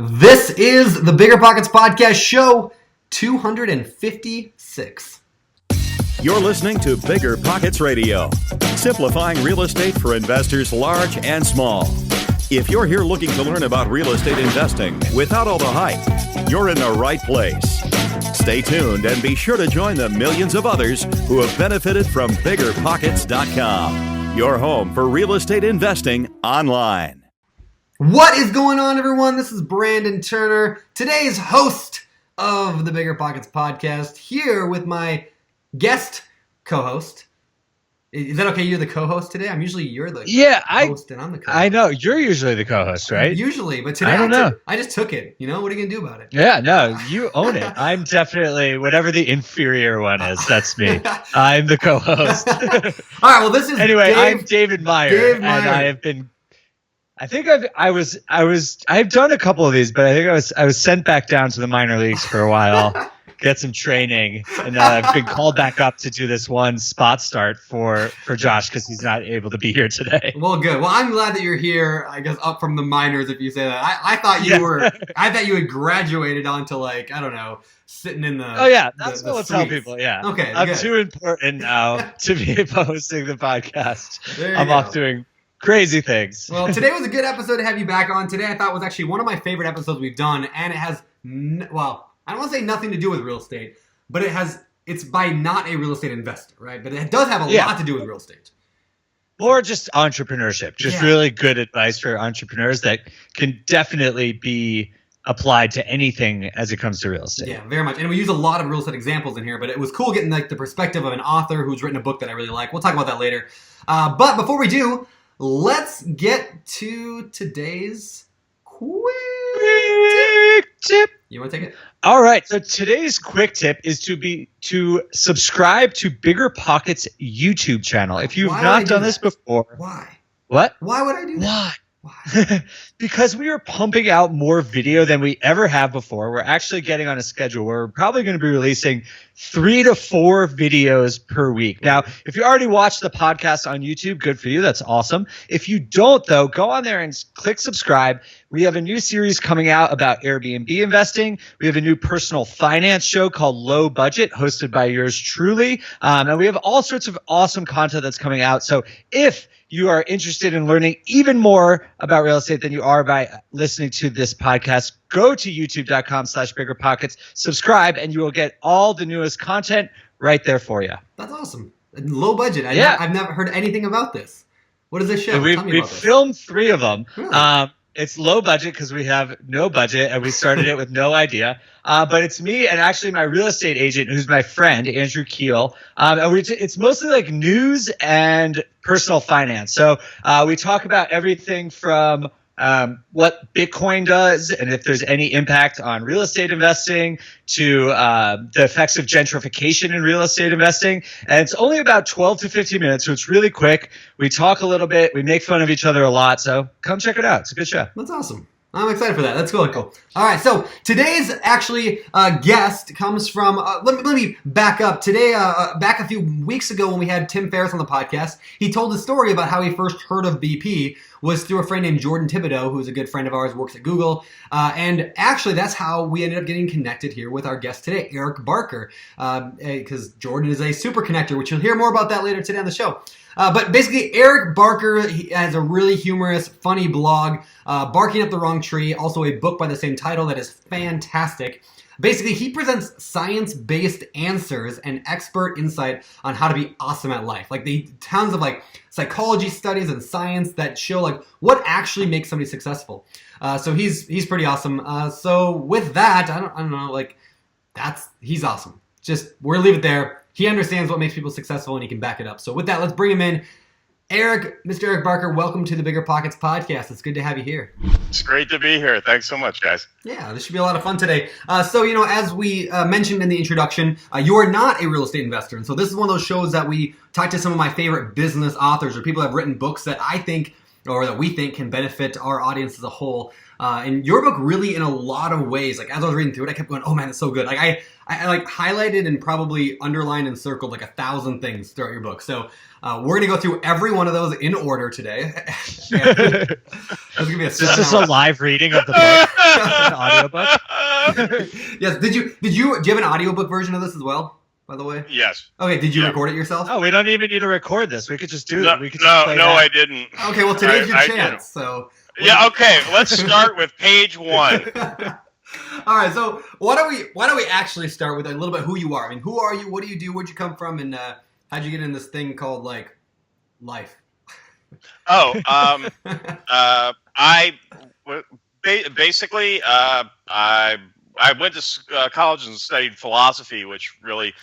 This is the BiggerPockets Podcast, show 256. You're listening to BiggerPockets Radio, simplifying real estate for investors large and small. If you're here looking to learn about real estate investing without all the hype, you're in the right place. Stay tuned and be sure to join the millions of others who have benefited from BiggerPockets.com, your home for real estate investing online. What is going on, everyone? This is Brandon Turner, today's host of the BiggerPockets Podcast, here with my guest co-host. Is that okay? You're the co-host today? You're the host and I'm the co-host. I know. You're usually the co-host, right? Usually, but today I don't know. I just took it. What are you going to do about it? Yeah, no, you own it. I'm definitely, whatever the inferior one is, that's me. I'm the co-host. All right, well, this is Anyway, I'm David Meyer. And I have been, I've done a couple of these, but I think I was sent back down to the minor leagues for a while. Get some training, and I've been called back up to do this one spot start for Josh because he's not able to be here today. Well, good. Well, I'm glad that you're here. I guess up from the minors, if you say that. I thought you were. I thought you had graduated onto sitting in the. Oh yeah, that's what we'll tell people. Yeah. Okay. I'm good. too important now to be hosting the podcast. There you I'm go. off doing crazy things. Well, today was a good episode to have you back on. Today, I thought was actually one of my favorite episodes we've done, and it has I don't want to say nothing to do with real estate, but it's by not a real estate investor, right? But it does have a lot to do with real estate. Or just entrepreneurship. Just really good advice for entrepreneurs that can definitely be applied to anything as it comes to real estate. Yeah, very much. And we use a lot of real estate examples in here, but it was cool getting the perspective of an author who's written a book that I really like. We'll talk about that later. But before we do, let's get to today's quick tip. You want to take it? All right. So today's quick tip is to subscribe to BiggerPockets YouTube channel. If you've not done this before. Why? What? Why would I do that? Why? Why? Because we are pumping out more video than we ever have before. We're actually getting on a schedule where we're probably going to be releasing 3 to 4 videos per week. Now, if you already watched the podcast on YouTube, good for you. That's awesome. If you don't, though, go on there and click subscribe. We have a new series coming out about Airbnb investing. We have a new personal finance show called Low Budget, hosted by yours truly. And we have all sorts of awesome content that's coming out. So if you are interested in learning even more about real estate than you are by listening to this podcast, go to youtube.com/biggerpockets, subscribe, and you will get all the newest content right there for you. That's awesome. Low budget. I've never heard anything about this. What is this show? We've filmed 3 of them. Really? It's low budget because we have no budget and we started it with no idea. But it's me and actually my real estate agent, who's my friend, Andrew Keel. And it's mostly like news and personal finance. So we talk about everything from what Bitcoin does and if there's any impact on real estate investing to the effects of gentrification in real estate investing. And it's only about 12 to 15 minutes, so it's really quick. We talk a little bit. We make fun of each other a lot. So come check it out. It's a good show. That's awesome. I'm excited for that. That's really cool. All right, so today's actually guest comes from, let me back up. Today, back a few weeks ago when we had Tim Ferriss on the podcast, he told a story about how he first heard of BP was through a friend named Jordan Thibodeau, who's a good friend of ours, works at Google. And actually, that's how we ended up getting connected here with our guest today, Eric Barker, because Jordan is a super connector, which you'll hear more about that later today on the show. But basically, Eric Barker has a really humorous, funny blog, Barking Up the Wrong Tree, also a book by the same title that is fantastic. Basically, he presents science-based answers and expert insight on how to be awesome at life. Tons of psychology studies and science that show what actually makes somebody successful. So he's pretty awesome. So with that, I don't know, he's awesome. Just we'll leave it there. He understands what makes people successful and he can back it up. So with that, let's bring him in. Mr. Eric Barker, welcome to the BiggerPockets Podcast. It's good to have you here. It's great to be here. Thanks so much, guys. Yeah, this should be a lot of fun today. So, as we mentioned in the introduction, you are not a real estate investor. And so this is one of those shows that we talk to some of my favorite business authors or people that have written books that I think or that we think can benefit our audience as a whole. And your book really, in a lot of ways, as I was reading through it, I kept going, oh man, it's so good. I highlighted and probably underlined and circled 1,000 things throughout your book. So we're going to go through every one of those in order today. This is going to be Is this a live reading of the book? An audiobook. Yes. Do you have an audiobook version of this as well? By the way. Yes. Okay. Did you record it yourself? Oh, we don't even need to record this. We could just do it. We could No, just play that. I didn't. Okay. Well, today's your I chance. So. Yeah. Okay. Let's start with page 1. All right. So why don't we actually start with a little bit who you are? I mean, who are you? What do you do? Where'd you come from? And how'd you get in this thing called like life? Oh, basically, I went to college and studied philosophy, which really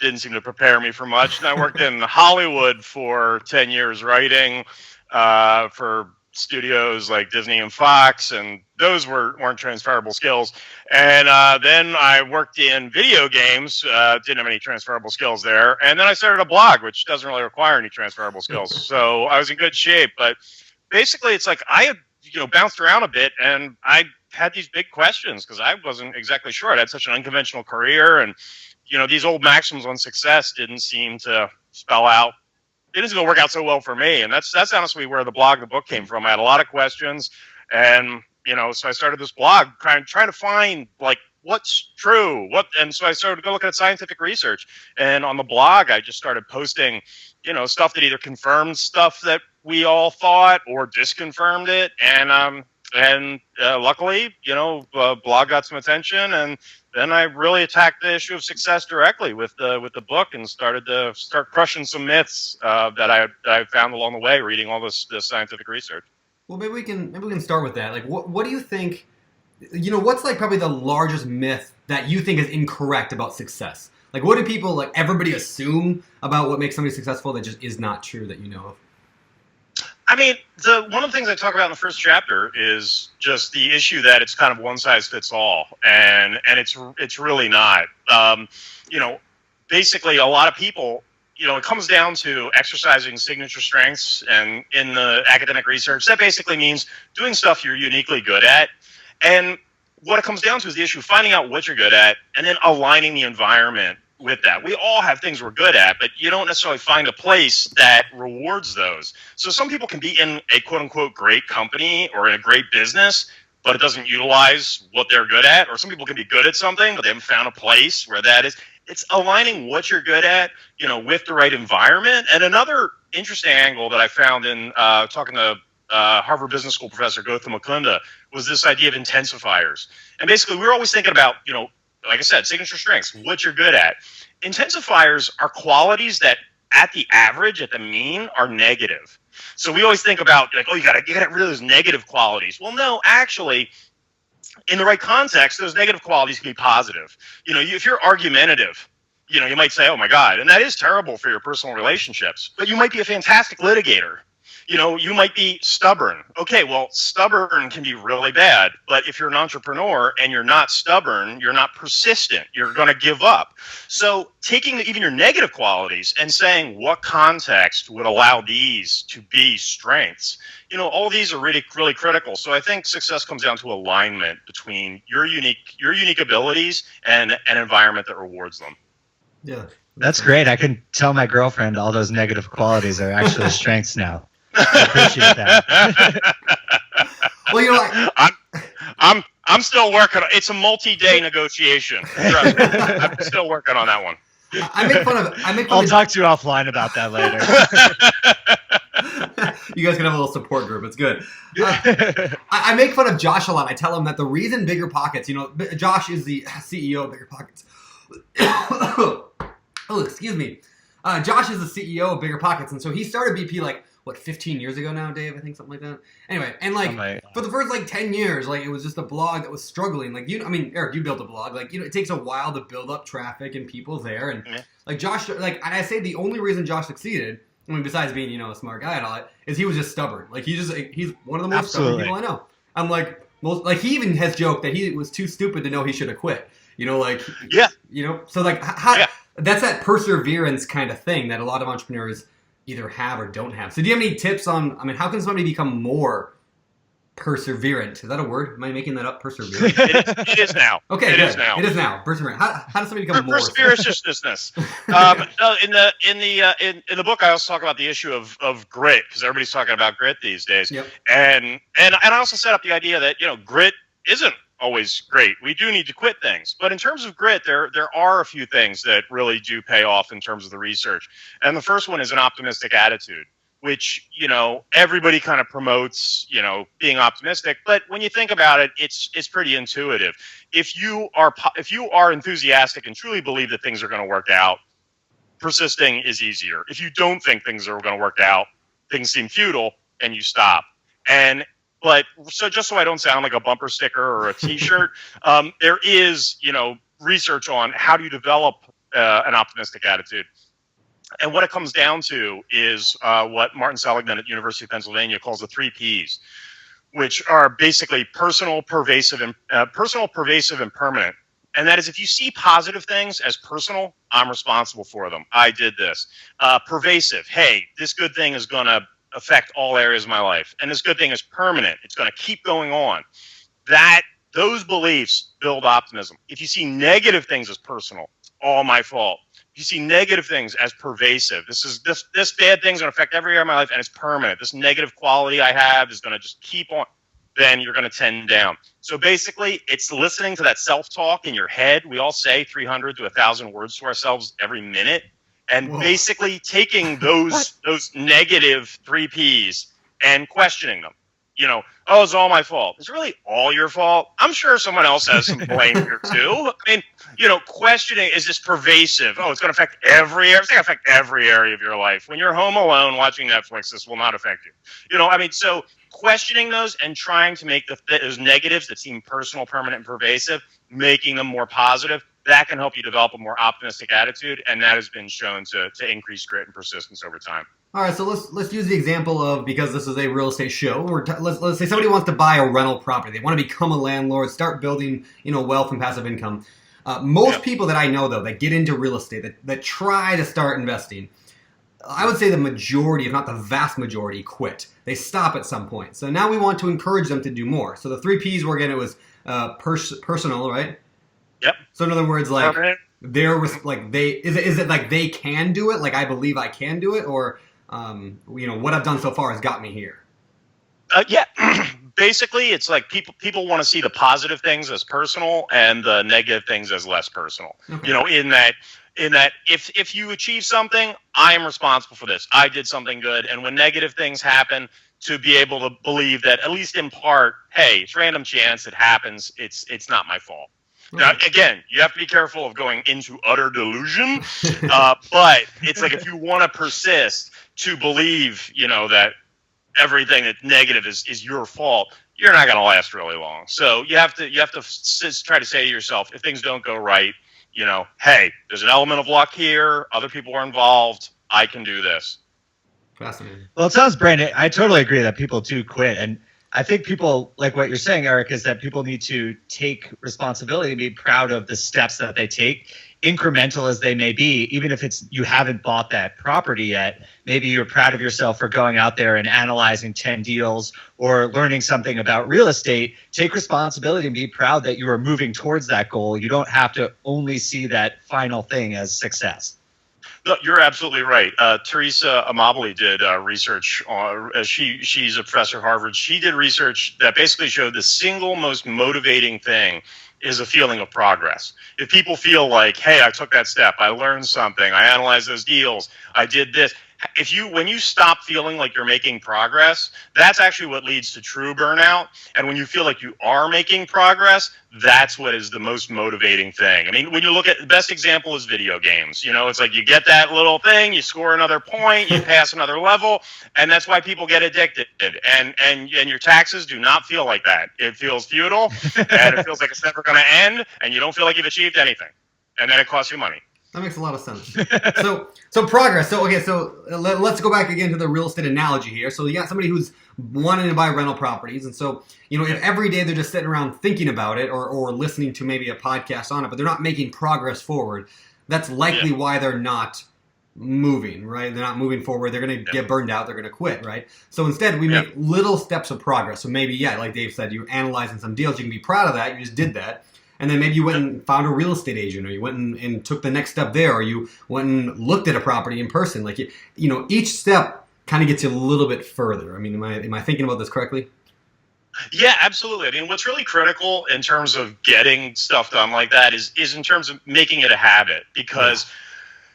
didn't seem to prepare me for much. And I worked in Hollywood for 10 years writing for studios like Disney and Fox, and those weren't transferable skills. And then I worked in video games, didn't have any transferable skills there. And then I started a blog, which doesn't really require any transferable skills. So I was in good shape. But basically, it's like I had bounced around a bit, and I had these big questions because I wasn't exactly sure. I had such an unconventional career, and these old maxims on success didn't seem to spell out. It didn't seem to work out so well for me, and that's honestly where the book came from. I had a lot of questions, and so I started this blog trying to find like what's true, and so I started to go look at scientific research, and on the blog I just started posting, stuff that either confirmed stuff that we all thought or disconfirmed it, and luckily, blog got some attention, and then I really attacked the issue of success directly with the book and started crushing some myths that I found along the way reading all this scientific research. Well, maybe we can start with that. Like, what do you think? What's like probably the largest myth that you think is incorrect about success? Like, what do people everybody assume about what makes somebody successful that just is not true that you know of? I mean, one of the things I talk about in the first chapter is just the issue that it's kind of one size fits all, and it's really not. Basically, a lot of people, it comes down to exercising signature strengths, and in the academic research, that basically means doing stuff you're uniquely good at, and what it comes down to is the issue of finding out what you're good at, and then aligning the environment with that. We all have things we're good at, but you don't necessarily find a place that rewards those. So some people can be in a quote unquote great company or in a great business, but it doesn't utilize what they're good at. Or some people can be good at something, but they haven't found a place where that is. It's aligning what you're good at, with the right environment. And another interesting angle that I found in talking to Harvard Business School professor Gautam Mukunda was this idea of intensifiers. And basically, we're always thinking about, like I said, signature strengths, what you're good at. Intensifiers are qualities that at the mean are negative. So we always think about you got to get rid of those negative qualities. Well, no, actually, in the right context, those negative qualities can be positive. If you're argumentative, you might say, oh my God, and that is terrible for your personal relationships, but you might be a fantastic litigator. You might be stubborn. Okay, well, stubborn can be really bad, but if you're an entrepreneur and you're not stubborn, you're not persistent, you're going to give up. So taking even your negative qualities and saying what context would allow these to be strengths, all these are really, really critical. So I think success comes down to alignment between your unique abilities and an environment that rewards them. Yeah. That's great. I can tell my girlfriend all those negative qualities are actually strengths now. I appreciate that. Well, I'm still working on it. It's a multi-day negotiation. Trust me. I'm still working on that one. I make fun of. I'll talk to you offline about that later. You guys can have a little support group. It's good. I make fun of Josh a lot. I tell him that the reason BiggerPockets, Josh is the CEO of BiggerPockets. Oh, excuse me. Josh is the CEO of BiggerPockets, and so he started BP 15 years ago now, Dave? I think something like that. Anyway, and for the first 10 years, it was just a blog that was struggling. Eric, you built a blog. It takes a while to build up traffic and people there. And Josh, and I say the only reason Josh succeeded, besides being, a smart guy and all that, is he was just stubborn. He's one of the most stubborn people I know. I'm he even has joked that he was too stupid to know he should have quit. So that's that perseverance kind of thing that a lot of entrepreneurs either have or don't have. So do you have any tips on, how can somebody become more perseverant? Is that a word? Am I making that up? Perseverant? It is now. Okay, it good. is now. It is now. Perseverant. How does somebody become more? Perseverance. In the book, I also talk about the issue of grit, because everybody's talking about grit these days. Yep. And I also set up the idea that grit isn't always great. We do need to quit things. But in terms of grit, there are a few things that really do pay off in terms of the research. And the first one is an optimistic attitude, which, everybody kind of promotes, being optimistic. But when you think about it, it's pretty intuitive. If you are enthusiastic and truly believe that things are going to work out, persisting is easier. If you don't think things are going to work out, things seem futile and you stop. But just so I don't sound like a bumper sticker or a T-shirt, there is, research on how do you develop an optimistic attitude. And what it comes down to is what Martin Seligman at University of Pennsylvania calls the 3 Ps, which are basically personal, pervasive, and permanent. And that is, if you see positive things as personal, I'm responsible for them. I did this. Pervasive, hey, this good thing is going to affect all areas of my life. And this good thing is permanent. It's going to keep going on. Those beliefs build optimism. If you see negative things as personal, all my fault. If you see negative things as pervasive, this bad thing's going to affect every area of my life and it's permanent. This negative quality I have is going to just keep on. Then you're going to tend down. So basically, it's listening to that self-talk in your head. We all say 300 to 1,000 words to ourselves every minute. And basically taking those negative 3 Ps and questioning them. It's all my fault. It's really all your fault. I'm sure someone else has some blame here too. I mean, questioning, is this pervasive? Oh, it's going to affect every area. It's going to affect every area of your life. When you're home alone watching Netflix, this will not affect you. So questioning those and trying to make those negatives that seem personal, permanent, and pervasive, making them more positive, that can help you develop a more optimistic attitude, and that has been shown to increase grit and persistence over time. All right, so let's use the example of, because this is a real estate show, let's say somebody wants to buy a rental property. They want to become a landlord, start building, wealth and passive income. Most people that I know, though, that get into real estate, that try to start investing, I would say the majority, if not the vast majority, quit. They stop at some point. So now we want to encourage them to do more. So the 3 Ps were, again, it was personal, right? Yep. So in other words, like, is it like they can do it? Like, I believe I can do it? Or, what I've done so far has got me here? Yeah. Basically, it's like people want to see the positive things as personal and the negative things as less personal. Okay. In that if you achieve something, I am responsible for this. I did something good. And when negative things happen, to be able to believe that, at least in part, hey, it's random chance, it happens. It's not my fault. Now, again, you have to be careful of going into utter delusion, but it's like, if you want to persist to believe, that everything that's negative is your fault, you're not going to last really long. So you have to try to say to yourself, if things don't go right, hey, there's an element of luck here. Other people are involved. I can do this. Fascinating. Well, it sounds, Brandon, I totally agree that people do quit. And I think people, like what you're saying, Eric, is that people need to take responsibility and be proud of the steps that they take, incremental as they may be. Even if you haven't bought that property yet, maybe you're proud of yourself for going out there and analyzing 10 deals or learning something about real estate. Take responsibility and be proud that you are moving towards that goal. You don't have to only see that final thing as success. No, you're absolutely right. Teresa Amabile did research on. She's a professor at Harvard. She did research that basically showed the single most motivating thing is a feeling of progress. If people feel like, hey, I took that step, I learned something, I analyzed those deals, I did this. When you stop feeling like you're making progress, that's actually what leads to true burnout. And when you feel like you are making progress, that's what is the most motivating thing. I mean, when you look at, the best example is video games. It's like you get that little thing, you score another point, you pass another level, and that's why people get addicted. And your taxes do not feel like that. It feels futile, and it feels like it's never going to end, and you don't feel like you've achieved anything. And then it costs you money. That makes a lot of sense. So progress. So let's go back again to the real estate analogy here. So you got somebody who's wanting to buy rental properties, and so if every day they're just sitting around thinking about it or listening to maybe a podcast on it, but they're not making progress forward, that's likely why they're not moving, right? They're not moving forward. They're going to get burned out. They're going to quit, right? So instead, we make little steps of progress. So maybe, like Dave said, you're analyzing some deals. You can be proud of that. You just did that. And then maybe you went and found a real estate agent, or you went and took the next step there, or you went and looked at a property in person. Like, each step kind of gets you a little bit further. I mean, am I thinking about this correctly? Yeah, absolutely. I mean, what's really critical in terms of getting stuff done like that is in terms of making it a habit, because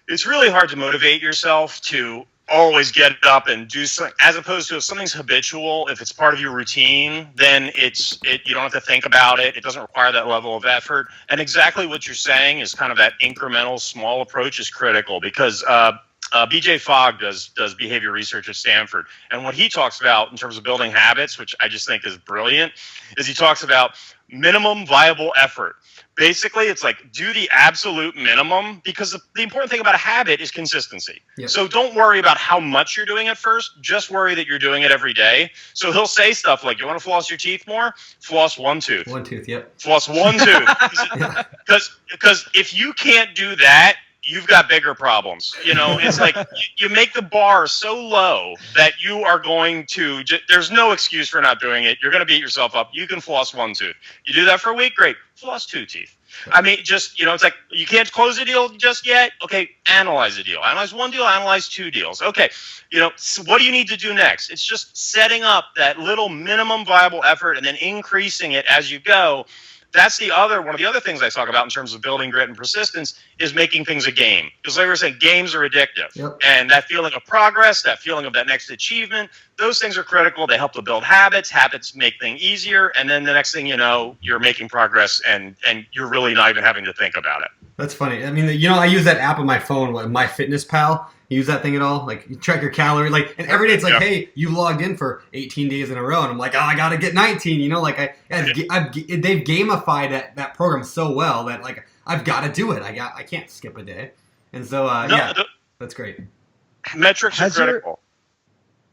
it's really hard to motivate yourself to always get up and do something, as opposed to if something's habitual, if it's part of your routine, then you don't have to think about it. It doesn't require that level of effort. And exactly what you're saying is kind of that incremental, small approach is critical, because BJ Fogg does behavior research at Stanford. And what he talks about in terms of building habits, which I just think is brilliant, is he talks about minimum viable effort. Basically, it's like do the absolute minimum, because the important thing about a habit is consistency. Yep. So don't worry about how much you're doing at first. Just worry that you're doing it every day. So he'll say stuff like, you want to floss your teeth more? Floss one tooth. One tooth, yep. Floss one tooth. Because if you can't do that, you've got bigger problems. It's like you make the bar so low that you are going to, there's no excuse for not doing it. You're going to beat yourself up. You can floss one tooth. You do that for a week, great. Floss two teeth. I mean, just, it's like you can't close a deal just yet. Okay, analyze a deal. Analyze one deal, analyze two deals. Okay, so what do you need to do next? It's just setting up that little minimum viable effort and then increasing it as you go. That's one of the other things I talk about in terms of building grit and persistence is making things a game. Because like we were saying, games are addictive. Yep. And that feeling of progress, that feeling of that next achievement, those things are critical. They help to build habits. Habits make things easier. And then the next thing you know, you're making progress and you're really not even having to think about it. That's funny. I mean, I use that app on my phone, MyFitnessPal. You use that thing at all? Like, you track your calories, and every day it's like, hey, you logged in for 18 days in a row, and I'm like, oh, I gotta get 19. They've gamified that program so well that I've got to do it. I can't skip a day, and so that's great. Metrics are critical.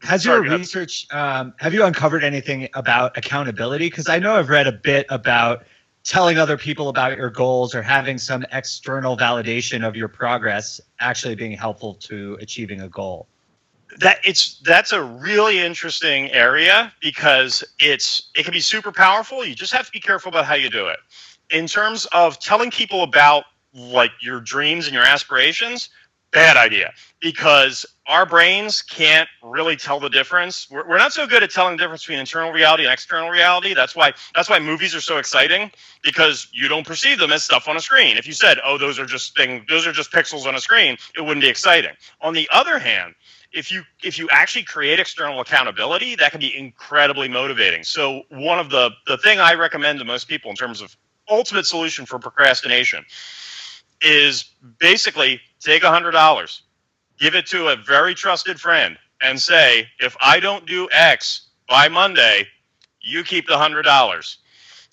Has your research? Have you uncovered anything about accountability? Because I know I've read a bit about telling other people about your goals or having some external validation of your progress actually being helpful to achieving a goal. That's a really interesting area, because it can be super powerful. You just have to be careful about how you do it. In terms of telling people about your dreams and your aspirations, bad idea, because our brains can't really tell the difference. We're not so good at telling the difference between internal reality and external reality. That's why movies are so exciting, because you don't perceive them as stuff on a screen. If you said, "Oh, those are just pixels on a screen," it wouldn't be exciting. On the other hand, if you actually create external accountability, that can be incredibly motivating. So one of the thing I recommend to most people in terms of ultimate solution for procrastination is basically take $100. Give it to a very trusted friend and say, if I don't do X by Monday, you keep the $100.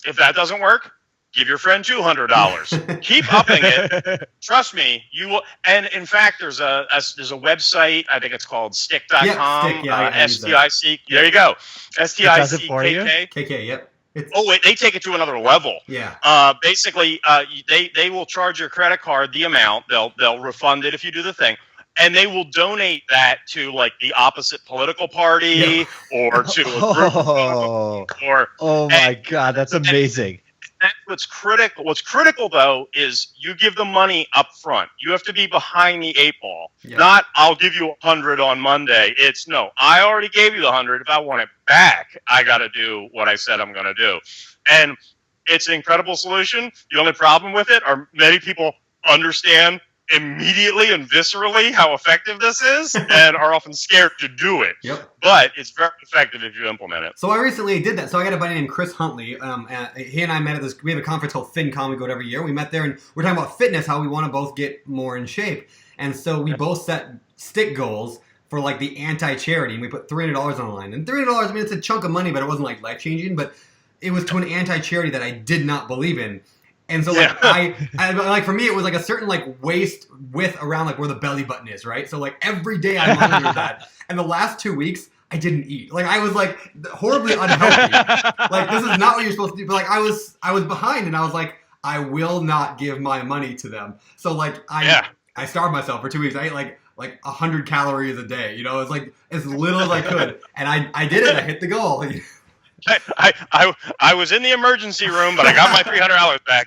If that doesn't work, give your friend $200. Keep upping it. Trust me, you will. And in fact, there's a website. I think it's called stick.com. Yeah, Stick, STIC. There you go. STICKK. KK, yep. Wait, they take it to another level. Yeah. Basically, they will charge your credit card the amount. They'll refund it if you do the thing. And they will donate that to the opposite political party or to a group. My God, that's amazing. That's what's critical. What's critical, though, is you give the money up front. You have to be behind the eight ball. Yeah. Not, I'll give you 100 on Monday. It's, no, I already gave you the 100. If I want it back, I got to do what I said I'm going to do. And it's an incredible solution. The only problem with it are many people understand immediately and viscerally how effective this is and are often scared to do it. Yep. But it's very effective if you implement it. So I recently did that. So I got a buddy named Chris Huntley. He and I met at we have a conference called FinCon. We go to every year. We met there and we're talking about fitness, how we want to both get more in shape. And so we both set stick goals for the anti-charity, and we put $300 on the line. And $300, I mean, it's a chunk of money, but it wasn't life-changing. But it was to an anti-charity that I did not believe in. And so I for me it was a certain waist width around where the belly button is, right? So every day I monitored that. And the last 2 weeks I didn't eat. I was horribly unhealthy. This is not what you're supposed to do. But I was behind, and I was I will not give my money to them. So I starved myself for 2 weeks. I ate 100 calories a day. It was as little as I could. And I did it. I hit the goal. I was in the emergency room, but I got my $300 back.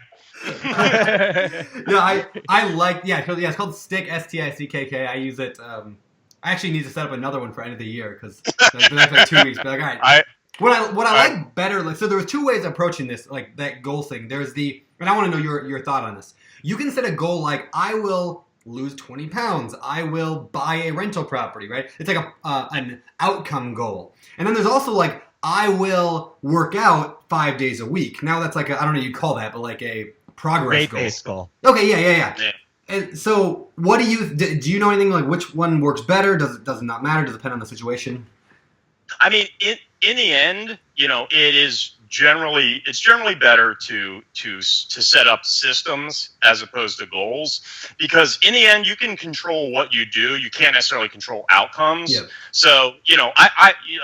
It's called Stick, STICKK. I use it. I actually need to set up another one for end of the year because the next 2 weeks. But all right, What I like better, like, so there were two ways of approaching this, like that goal thing. There's and I want to know your thought on this. You can set a goal like, I will lose 20 pounds. I will buy a rental property, right? It's like an outcome goal. And then there's also like, I will work out 5 days a week. Now that's like I don't know what you call that, but like a progress goal. Okay, yeah. And so what do you know anything like which one works better? Does it not matter? Does it depend on the situation? I mean, in the end, it's generally better to set up systems as opposed to goals, because in the end you can control what you do. You can't necessarily control outcomes. Yep. So,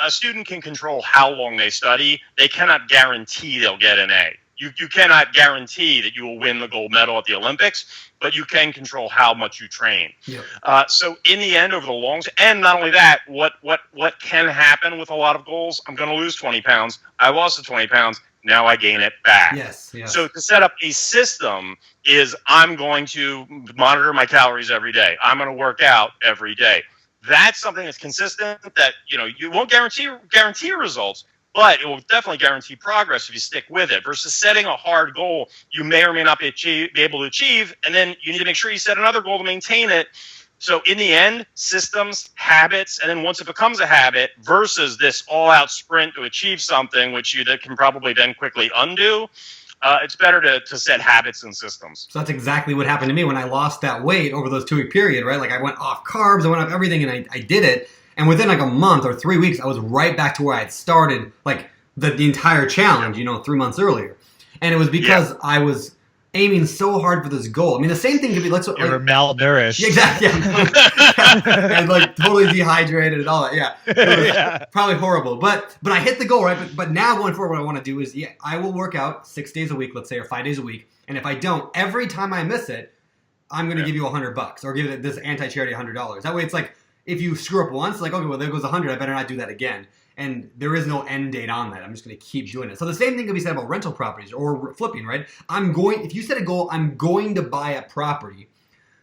a student can control how long they study. They cannot guarantee they'll get an A. You cannot guarantee that you will win the gold medal at the Olympics, but you can control how much you train. Yep. So in the end, over the long term, and not only that, what can happen with a lot of goals? I'm going to lose 20 pounds. I lost the 20 pounds. Now I gain it back. Yes. So to set up a system is I'm going to monitor my calories every day. I'm going to work out every day. That's something that's consistent that, you won't guarantee results, but it will definitely guarantee progress if you stick with it, versus setting a hard goal you may or may not be able to achieve, and then you need to make sure you set another goal to maintain it. So in the end, systems, habits, and then once it becomes a habit versus this all-out sprint to achieve something, which that can probably then quickly undo, it's better to set habits and systems. So that's exactly what happened to me when I lost that weight over those 2-week period, right? Like I went off carbs, I went off everything, and I did it. And within like a month or 3 weeks, I was right back to where I had started, like the entire challenge, 3 months earlier. And it was because I was aiming so hard for this goal. I mean, the same thing could be, you were malnourished. Yeah, exactly. Yeah. And like totally dehydrated and all that. Yeah. It was probably horrible. But I hit the goal, right? But now going forward, what I want to do is, I will work out 6 days a week, let's say, or 5 days a week. And if I don't, every time I miss it, I'm going to give you $100 or give this anti-charity $100. That way it's like, if you screw up once, like, okay, well, there goes 100. I better not do that again. And there is no end date on that. I'm just going to keep doing it. So the same thing can be said about rental properties or flipping, right? If you set a goal, I'm going to buy a property.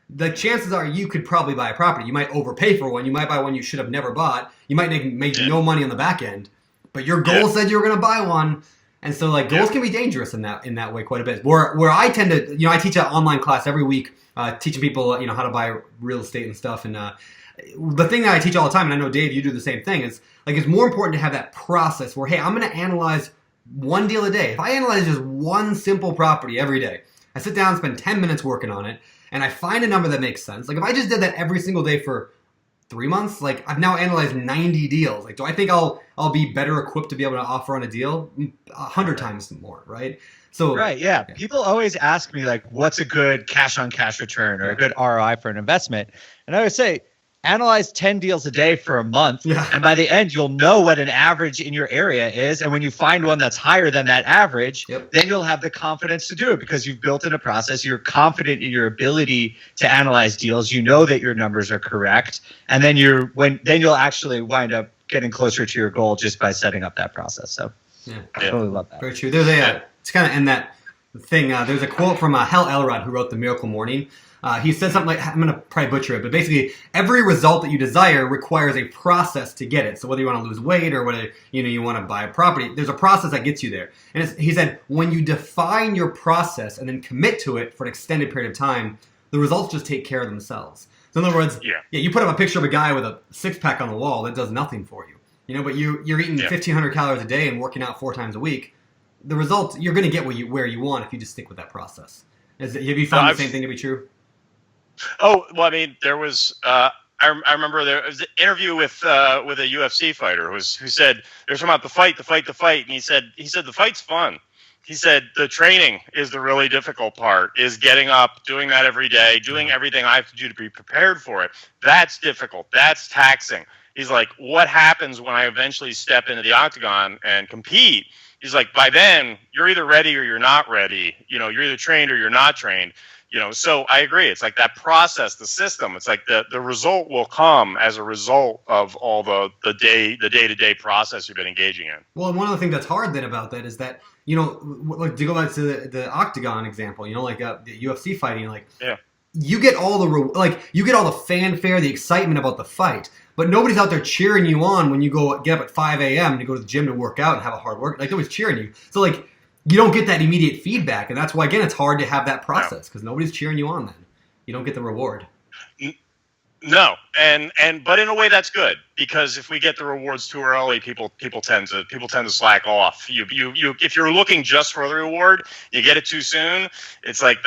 The chances are you could probably buy a property. You might overpay for one. You might buy one you should have never bought. You might make no money on the back end. But your goal said you were going to buy one. And so like goals can be dangerous in that way quite a bit. Where I tend to, I teach an online class every week, teaching people, how to buy real estate and stuff. And the thing that I teach all the time, and I know, Dave, you do the same thing, is like it's more important to have that process where, hey, I'm going to analyze one deal a day. If I analyze just one simple property every day, I sit down and spend 10 minutes working on it, and I find a number that makes sense. Like if I just did that every single day for 3 months, like I've now analyzed 90 deals. Like, do I think I'll be better equipped to be able to offer on a deal? 100 times more, right? So right, yeah. People always ask me like, what's a good cash-on-cash return or a good ROI for an investment? And I would say, analyze 10 deals a day for a month, and by the end, you'll know what an average in your area is. And when you find one that's higher than that average, then you'll have the confidence to do it because you've built in a process. You're confident in your ability to analyze deals. You know that your numbers are correct, and then you'll actually wind up getting closer to your goal just by setting up that process. So, I totally love that. Very true. There's to kind of end that thing. There's a quote from Hal Elrod, who wrote The Miracle Morning. He said something like, I'm going to probably butcher it, but basically every result that you desire requires a process to get it. So whether you want to lose weight or whether you want to buy a property, there's a process that gets you there. And he said, when you define your process and then commit to it for an extended period of time, the results just take care of themselves. So in other words, you put up a picture of a guy with a six-pack on the wall that does nothing for you. But you're eating 1,500 calories a day and working out 4 times a week. The results, you're going to get where you want if you just stick with that process. Have you found the same thing to be true? Oh, well, I mean, there was I remember there was an interview with a UFC fighter who said they're talking about the fight, and he said the fight's fun. He said the training is the really difficult part, is getting up, doing that every day, doing everything I have to do to be prepared for it. That's difficult. That's taxing. He's like, what happens when I eventually step into the octagon and compete? He's like, by then, you're either ready or you're not ready. You're either trained or you're not trained. So I agree. It's like that process, the system. It's like the result will come as a result of all the day-to-day process you've been engaging in. Well, and one of the things that's hard then about that is that, like to go back to the octagon example, like the UFC fighting, you get all the fanfare, the excitement about the fight. but nobody's out there cheering you on when you get up at 5 a.m. to go to the gym to work out and have a hard work. Like, nobody's cheering you. So, like, you don't get that immediate feedback. And that's why, again, it's hard to have that process because nobody's cheering you on then. You don't get the reward. No, but in a way that's good, because if we get the rewards too early, people tend to slack off. You if you're looking just for the reward, you get it too soon. It's like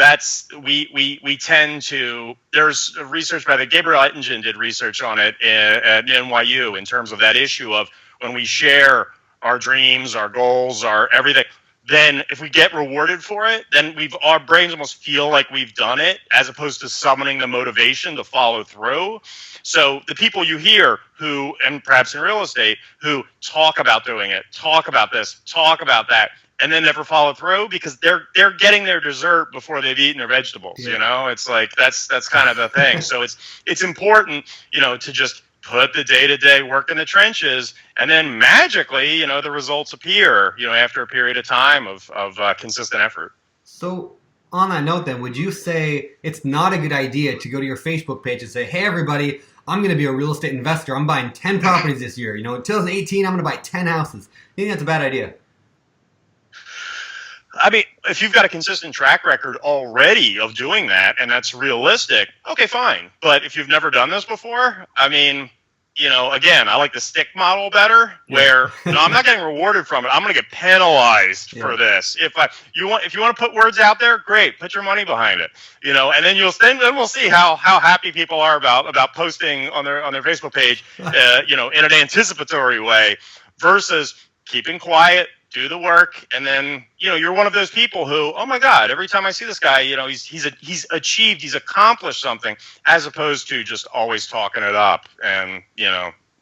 we tend to. There's research by Gabriel Ettingen did research on it at NYU in terms of that issue of when we share our dreams, our goals, our everything. Then if we get rewarded for it, then our brains almost feel like we've done it, as opposed to summoning the motivation to follow through. So the people you hear who, and perhaps in real estate, who talk about doing it, talk about this, talk about that, and then never follow through because they're getting their dessert before they've eaten their vegetables. Yeah. It's like that's kind of the thing. So it's important, to just put the day-to-day work in the trenches, and then magically, the results appear, after a period of time of consistent effort. So on that note then, would you say it's not a good idea to go to your Facebook page and say, hey, everybody, I'm going to be a real estate investor. I'm buying 10 properties this year. In 2018, I'm going to buy 10 houses. You think that's a bad idea? I mean, if you've got a consistent track record already of doing that, and that's realistic, okay, fine. But if you've never done this before, I mean, again, I like the stick model better, where I'm not getting rewarded from it. I'm going to get penalized for this. If you want to put words out there, great, put your money behind it. And then then we'll see how happy people are about posting on their Facebook page, in an anticipatory way, versus keeping quiet. Do the work, and then you're one of those people who, oh my God, every time I see this guy, he's achieved, he's accomplished something, as opposed to just always talking it up, and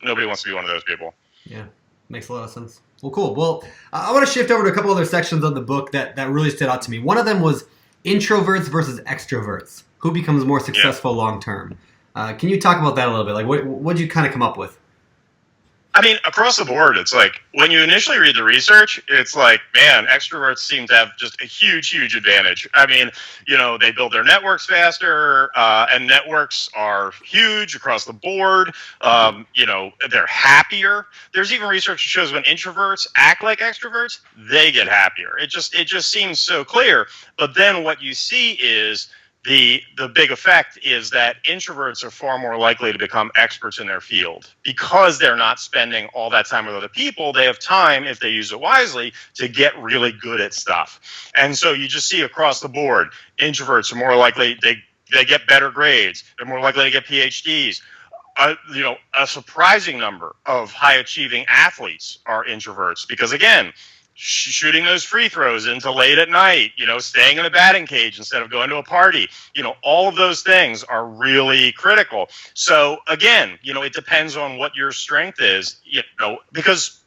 nobody wants to be one of those people. Yeah, makes a lot of sense. Well, cool. Well, I want to shift over to a couple other sections of the book that really stood out to me. One of them was introverts versus extroverts. Who becomes more successful long term? Can you talk about that a little bit? Like, what did you kind of come up with? I mean, across the board, it's like when you initially read the research, it's like, man, extroverts seem to have just a huge advantage. I mean, they build their networks faster, and networks are huge across the board. They're happier. There's even research that shows when introverts act like extroverts, they get happier. It just seems so clear. But then what you see is the big effect is that introverts are far more likely to become experts in their field because they're not spending all that time with other people. They have time, if they use it wisely, to get really good at stuff. And so you just see across the board, introverts are more likely, they get better grades. They're more likely to get PhDs. A surprising number of high achieving athletes are introverts because, again, shooting those free throws into late at night, staying in the batting cage instead of going to a party, all of those things are really critical. So again, it depends on what your strength is, because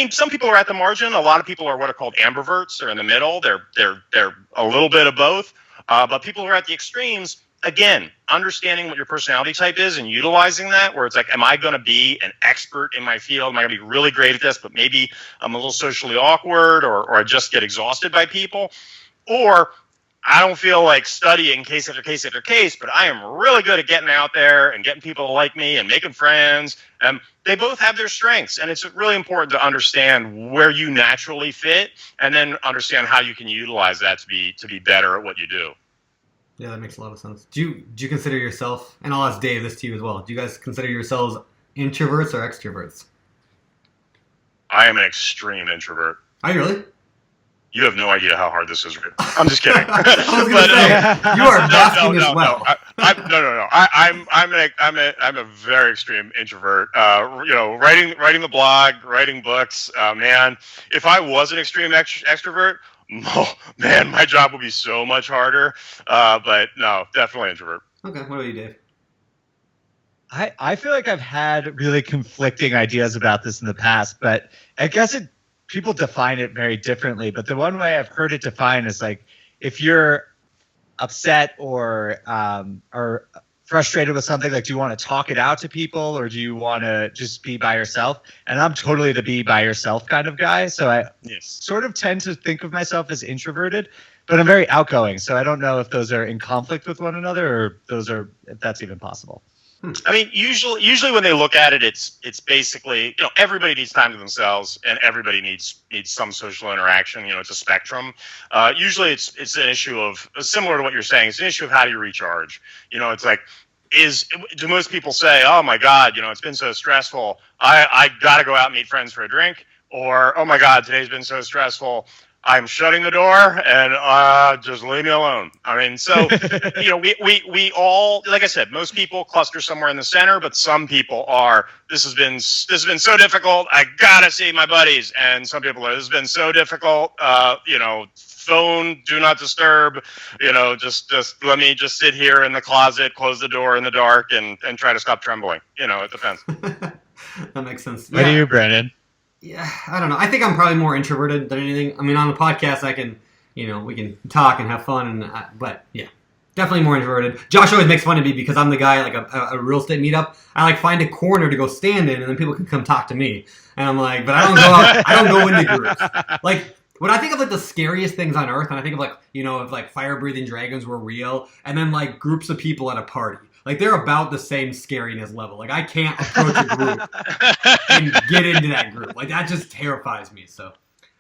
some people are at the margin. A lot of people are what are called ambiverts. They're in the middle. They're a little bit of both. But people who are at the extremes, again, understanding what your personality type is and utilizing that, where it's like, am I going to be an expert in my field? Am I going to be really great at this, but maybe I'm a little socially awkward, or I just get exhausted by people? Or I don't feel like studying case after case after case, but I am really good at getting out there and getting people to like me and making friends. They both have their strengths, and it's really important to understand where you naturally fit and then understand how you can utilize that to be better at what you do. Yeah, that makes a lot of sense. Do you consider yourself, and I'll ask Dave this to you as well, do you guys consider yourselves introverts or extroverts? I am an extreme introvert. Are you really? You have no idea how hard this is. I'm just kidding. I was going to say, you are basking as well. No. I'm a very extreme introvert. Writing the blog, writing books. Man, if I was an extreme extrovert, oh, man, my job would be so much harder. But no, definitely introvert. Okay, what about you, Dave? I feel like I've had really conflicting ideas about this in the past, but I guess people define it very differently. But the one way I've heard it defined is like if you're upset or frustrated with something, like do you want to talk it out to people or do you want to just be by yourself? And I'm totally the be by yourself kind of guy. So I sort of tend to think of myself as introverted, but I'm very outgoing. So I don't know if those are in conflict with one another or if that's even possible. I mean, usually when they look at it, it's basically, everybody needs time to themselves, and everybody needs some social interaction. It's a spectrum. Usually, it's an issue of, similar to what you're saying. It's an issue of how do you recharge. It's like, do most people say, oh my God, it's been so stressful, I got to go out and meet friends for a drink, or oh my God, today's been so stressful, I'm shutting the door and just leave me alone. I mean, so we all, like I said, most people cluster somewhere in the center, but some people are. This has been so difficult. I gotta see my buddies, and some people are. This has been so difficult. Phone, do not disturb. Just let me just sit here in the closet, close the door in the dark, and try to stop trembling. It depends. That makes sense. What are you, Brandon? Yeah, I don't know. I think I'm probably more introverted than anything. I mean, on the podcast, I can, we can talk and have fun, but yeah, definitely more introverted. Josh always makes fun of me because I'm the guy like a real estate meetup. I find a corner to go stand in, and then people can come talk to me. And I'm like, but I don't go out. I don't go into groups. Like when I think of the scariest things on earth, and I think of if fire breathing dragons were real, and then groups of people at a party. They're about the same scariness level. I can't approach a group and get into that group. That just terrifies me. So,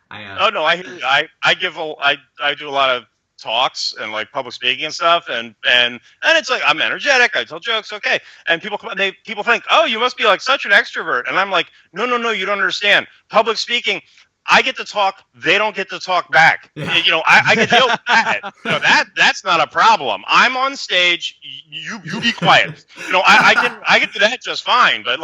Oh no, I do a lot of talks and public speaking and stuff, and it's I'm energetic. I tell jokes, okay, and people think, oh, you must be such an extrovert, and I'm like, no, you don't understand. Public speaking, I get to talk. They don't get to talk back. Yeah. I can deal with that. That's not a problem. I'm on stage. You be quiet. I can do that just fine. But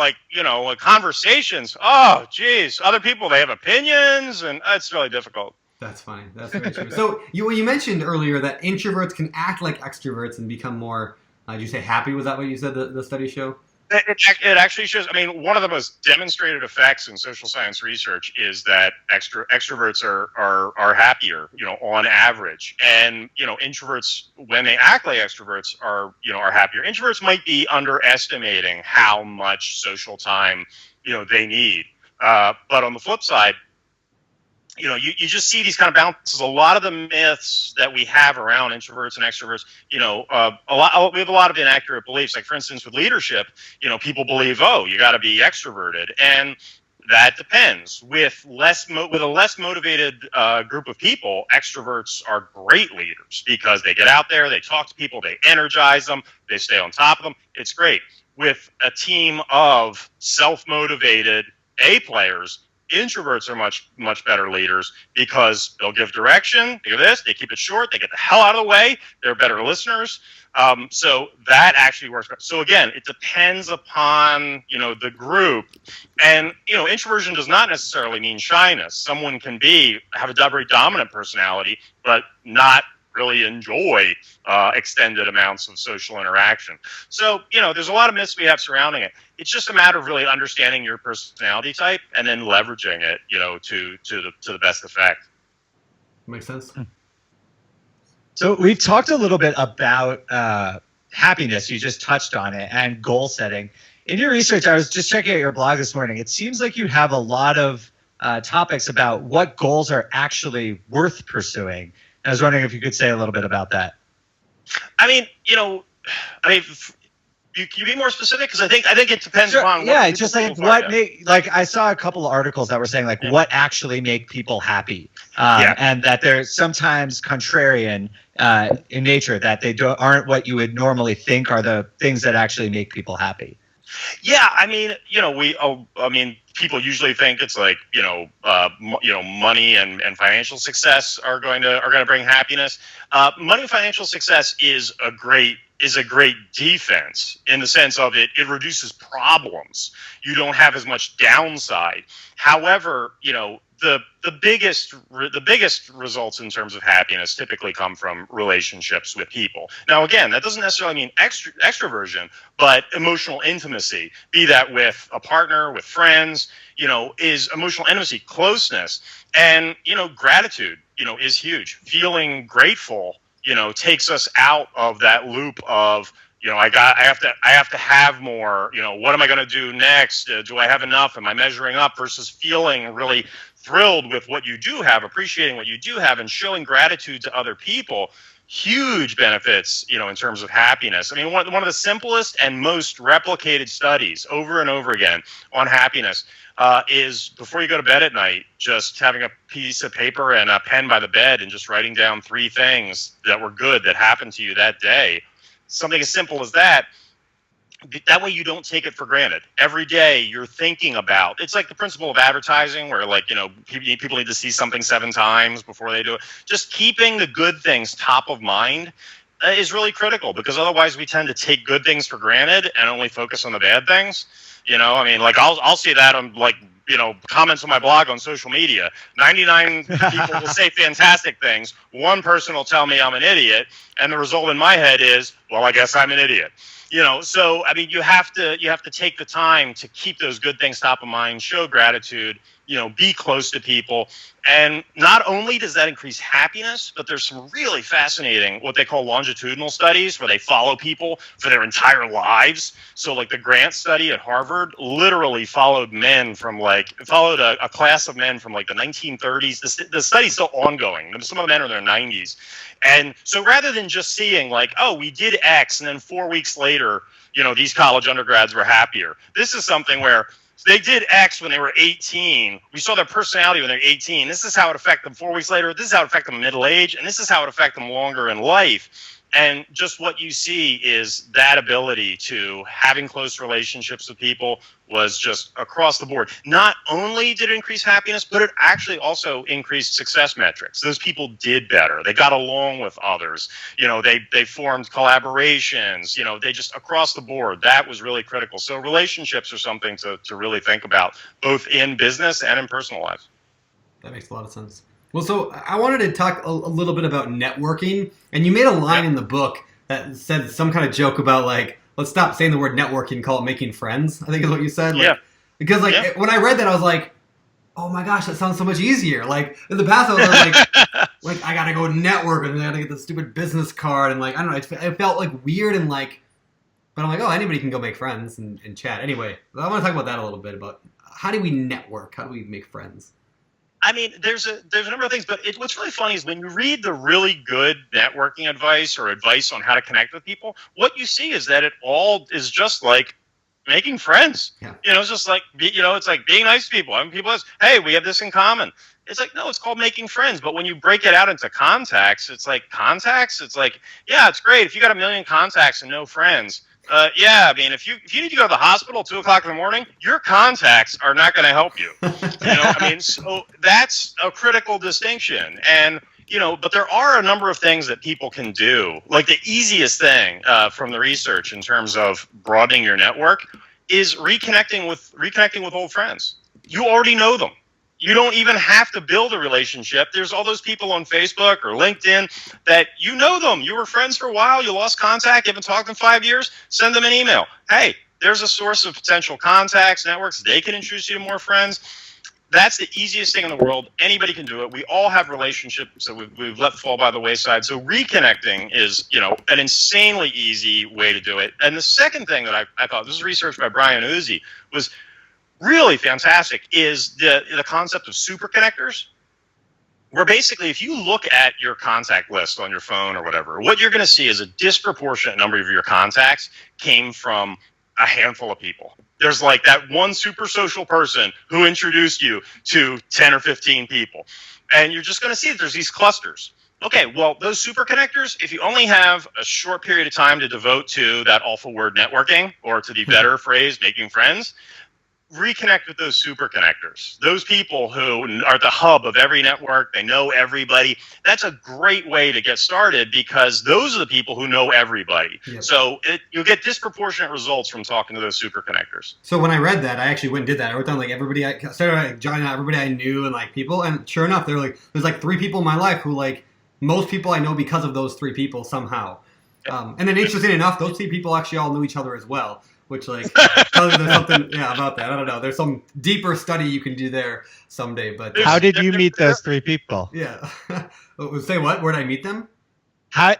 conversations. Oh, geez. Other people, they have opinions, and it's really difficult. That's funny. That's very true. So you mentioned earlier that introverts can act like extroverts and become more. Did you say happy? Was that what you said? The studies show. It actually shows. I mean, one of the most demonstrated effects in social science research is that extroverts are happier, on average, and introverts, when they act like extroverts, are happier. Introverts might be underestimating how much social time they need, but on the flip side, you just see these kind of balances. A lot of the myths that we have around introverts and extroverts, we have a lot of inaccurate beliefs. Like, for instance, with leadership, people believe, oh, you got to be extroverted, and that depends. With a less motivated group of people, extroverts are great leaders because they get out there, they talk to people, they energize them, they stay on top of them. It's great. With a team of self-motivated A players, introverts are much better leaders because they'll give direction, they do this, they keep it short, they get the hell out of the way, they're better listeners. So that actually works. So again, it depends upon, the group. And, introversion does not necessarily mean shyness. Someone can have a very dominant personality, but not really enjoy extended amounts of social interaction. So, there's a lot of myths we have surrounding it. It's just a matter of really understanding your personality type and then leveraging it, to the best effect. Makes sense. So we've talked a little bit about happiness. You just touched on it, and goal setting. In your research, I was just checking out your blog this morning. It seems like you have a lot of topics about what goals are actually worth pursuing. I was wondering if you could say a little bit about that. I mean, you be more specific, because I think it depends upon. Yeah, it's just I saw a couple of articles that were saying what actually make people happy, and that they're sometimes contrarian in nature, that they aren't what you would normally think are the things that actually make people happy. Yeah, I mean, people usually think it's money and financial success are going to bring happiness. Money and financial success is a great defense in the sense of it reduces problems. You don't have as much downside. However, the biggest results in terms of happiness typically come from relationships with people. Now, again, that doesn't necessarily mean extroversion, but emotional intimacy, be that with a partner, with friends, is emotional intimacy, closeness, and, gratitude, is huge. Feeling grateful, takes us out of that loop of, I have to have more, what am I going to do next? Do I have enough? Am I measuring up? Versus feeling really thrilled with what you do have, appreciating what you do have, and showing gratitude to other people, huge benefits, in terms of happiness. I mean, one of the simplest and most replicated studies over and over again on happiness is before you go to bed at night, just having a piece of paper and a pen by the bed and just writing down 3 things that were good that happened to you that day. Something as simple as that. That way you don't take it for granted. Every day you're thinking about, it's like the principle of advertising where people need to see something 7 times before they do it. Just keeping the good things top of mind is really critical, because otherwise we tend to take good things for granted and only focus on the bad things. I'll see that on comments on my blog on social media. 99 people will say fantastic things. 1 person will tell me I'm an idiot. And the result in my head is, well, I guess I'm an idiot. So I mean, you have to take the time to keep those good things top of mind, show gratitude, be close to people. And not only does that increase happiness, but there's some really fascinating, what they call longitudinal studies, where they follow people for their entire lives. So like the Grant study at Harvard literally followed a class of men from like the 1930s. The study's still ongoing. Some of the men are in their 90s. And so rather than just seeing like, oh, we did X, and then 4 weeks later, these college undergrads were happier. This is something where they did X when they were 18. We saw their personality when they're 18. This is how it affected them 4 weeks later. This is how it affected them middle age. And this is how it affected them longer in life. And just what you see is that ability to having close relationships with people was just across the board. Not only did it increase happiness, but it actually also increased success metrics. Those people did better. They got along with others. They formed collaborations. They just across the board. That was really critical. So relationships are something to really think about, both in business and in personal lives. That makes a lot of sense. Well, so I wanted to talk a little bit about networking, and you made a line in the book that said some kind of joke about like, let's stop saying the word networking, call it making friends, I think is what you said. Because when I read that, I was like, oh my gosh, that sounds so much easier. Like in the past, I was like I gotta go network and I gotta get the stupid business card, and like, I don't know, it felt like weird and like, but I'm like, oh, anybody can go make friends and chat. Anyway, I want to talk about that a little bit, about how do we network? How do we make friends? I mean, there's a number of things, but what's really funny is when you read the really good networking advice or advice on how to connect with people, what you see is that it all is just like making friends. Yeah. It's just like, it's like being nice to people. I mean, people ask, hey, we have this in common. It's like, no, it's called making friends. But when you break it out into contacts, it's like, yeah, it's great. If you got 1 million contacts and no friends, I mean, if you need to go to the hospital at 2:00 in the morning, your contacts are not going to help you. So that's a critical distinction. And, but there are a number of things that people can do. Like the easiest thing from the research in terms of broadening your network is reconnecting with old friends. You already know them. You don't even have to build a relationship. There's all those people on Facebook or LinkedIn that you know them. You were friends for a while. You lost contact. You haven't talked in 5 years. Send them an email. Hey, there's a source of potential contacts, networks. They can introduce you to more friends. That's the easiest thing in the world. Anybody can do it. We all have relationships that we've let fall by the wayside. So reconnecting is, an insanely easy way to do it. And the second thing that I thought, this is research by Brian Uzi, was really fantastic, is the concept of super connectors, where basically if you look at your contact list on your phone or whatever, what you're going to see is a disproportionate number of your contacts came from a handful of people. There's like that one super social person who introduced you to 10 or 15 people. And you're just going to see that there's these clusters. Okay, well, those super connectors, if you only have a short period of time to devote to that awful word networking, or to the better phrase, making friends, reconnect with those super connectors, those people who are the hub of every network. They know everybody. That's a great way to get started, because those are the people who know everybody. Yep. So you'll get disproportionate results from talking to those super connectors. So when I read that, I actually went and did that. I wrote down like everybody. I started like jotting out everybody I knew and like people. And sure enough, there's like 3 people in my life who like most people I know because of those 3 people somehow. And then interesting enough, those 3 people actually all knew each other as well. Which like tells you there's something about that. I don't know. There's some deeper study you can do there someday. But how did you meet those 3 people? Yeah. Say what? Where did I meet them? How'd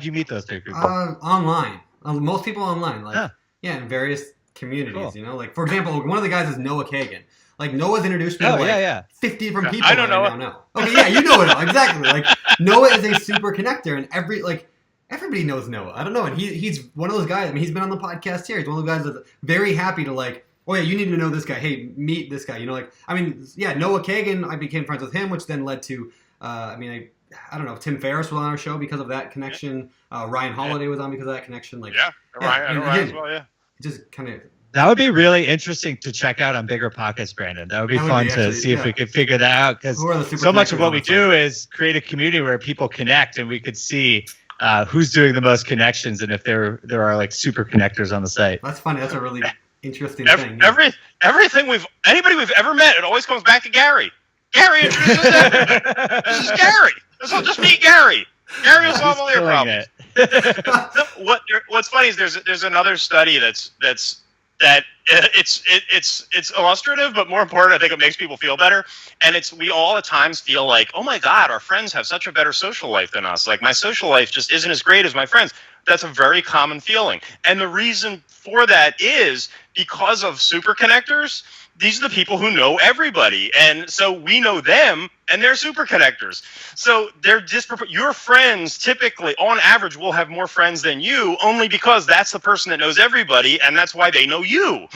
you meet those 3 people? Online. Most people online. Like in various communities. Cool. Like for example, one of the guys is Noah Kagan. Like Noah's introduced me to like 50 different people. I don't know. Now know. Okay, yeah, you know Noah exactly. Like Noah is a super connector, and everybody knows Noah. I don't know, and he's one of those guys. I mean, he's been on the podcast here. He's one of those guys that's very happy to like. Oh yeah, you need to know this guy. Hey, meet this guy. You know, like I mean, yeah, Noah Kagan. I became friends with him, which then led to. I don't know. Tim Ferriss was on our show because of that connection. Ryan Holiday was on because of that connection. Like Ryan as well. Yeah, just kind of. That would be really interesting to check out on BiggerPockets, Brandon. That would be fun to see if we could figure that out, because so much of what we do is create a community where people connect, and we could see who's doing the most connections and if there are like super connectors on the site. That's funny. That's a really interesting thing. Anybody we've ever met, it always comes back to Gary. Gary introduces everybody. This is Gary. So just meet Gary. Gary will solve all your problems. What's funny is there's another study that it's illustrative, but more important, I think it makes people feel better. And we all at times feel like, oh my God, our friends have such a better social life than us. Like my social life just isn't as great as my friends. That's a very common feeling. And the reason for that is because of super connectors. These are the people who know everybody. And so we know them, and they're super connectors. So they're your friends typically, on average, will have more friends than you, only because that's the person that knows everybody, and that's why they know you,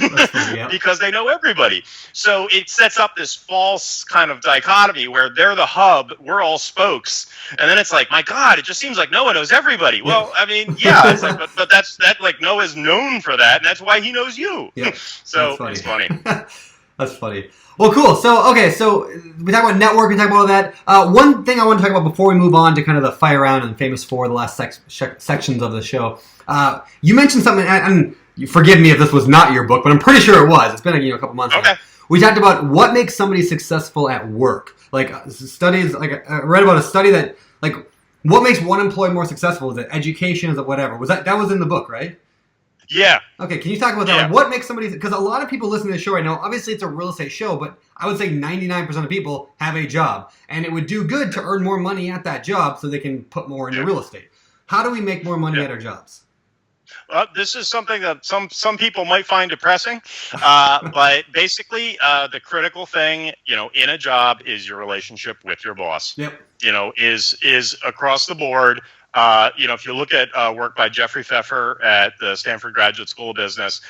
because they know everybody. So it sets up this false kind of dichotomy where they're the hub, we're all spokes. And then it's like, my God, it just seems like Noah knows everybody. Well, I mean, yeah, it's like, but that's like Noah's known for that, and that's why he knows you. Yeah, so it's funny. That's funny. Well, cool. So we talk about network, we talk about all that. One thing I want to talk about before we move on to kind of the fire round and famous four, the last sections of the show. You mentioned something, and you forgive me if this was not your book, but I'm pretty sure it was. It's been a couple months. Okay. Now. We talked about what makes somebody successful at work. Like studies, like I read about a study that like what makes one employee more successful? Is it education? Is it whatever? That was in the book, right? Yeah. Okay, can you talk about that? Like, what makes somebody... Because a lot of people listen to the show right now, obviously it's a real estate show, but I would say 99% of people have a job. And it would do good to earn more money at that job so they can put more into real estate. How do we make more money at our jobs? This is something that some people might find depressing, but basically the critical thing, in a job is your relationship with your boss. Yep. Is across the board. If you look at work by Jeffrey Pfeffer at the Stanford Graduate School of Business,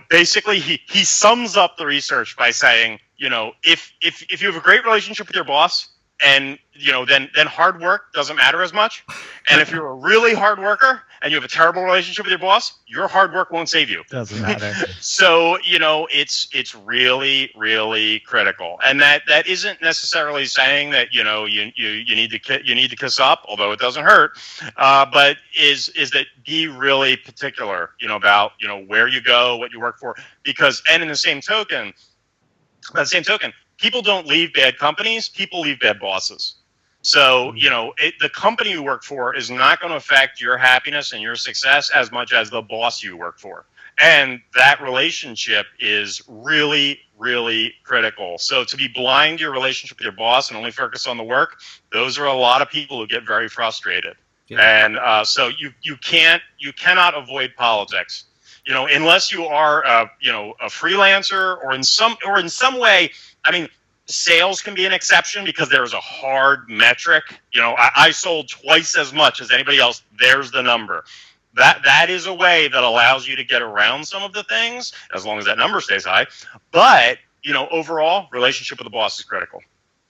basically he sums up the research by saying, if you have a great relationship with your boss, and then hard work doesn't matter as much. And if you're a really hard worker and you have a terrible relationship with your boss, your hard work won't save you. Doesn't matter. So it's really, really critical. And that isn't necessarily saying that you need to kiss up, although it doesn't hurt. But is that be really particular, about where you go, what you work for, because and in the same token. People don't leave bad companies. People leave bad bosses. So, the company you work for is not going to affect your happiness and your success as much as the boss you work for. And that relationship is really, really critical. So to be blind to your relationship with your boss and only focus on the work, those are a lot of people who get very frustrated. Yeah. And so you cannot avoid politics. Unless you are, a freelancer or in some way. I mean, sales can be an exception because there is a hard metric. I sold twice as much as anybody else. There's the number. That is a way that allows you to get around some of the things as long as that number stays high. But, overall, relationship with the boss is critical.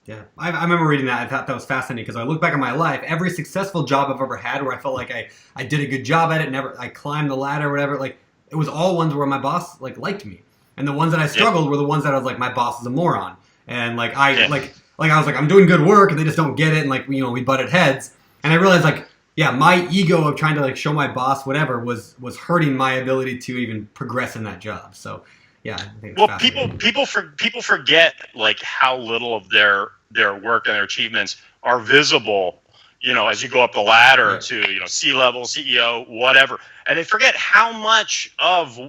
Yeah, I remember reading that. I thought that was fascinating because I look back at my life. Every successful job I've ever had where I felt like I did a good job at it, I climbed the ladder or whatever, like it was all ones where my boss liked me. And the ones that I struggled were the ones that I was like, my boss is a moron. And I was like, I'm doing good work and they just don't get it. And we butted heads. And I realized my ego of trying to show my boss whatever was hurting my ability to even progress in that job. So yeah, I think people forget how little of their work and their achievements are visible, as you go up the ladder to, C-level, CEO, whatever. And they forget how much of,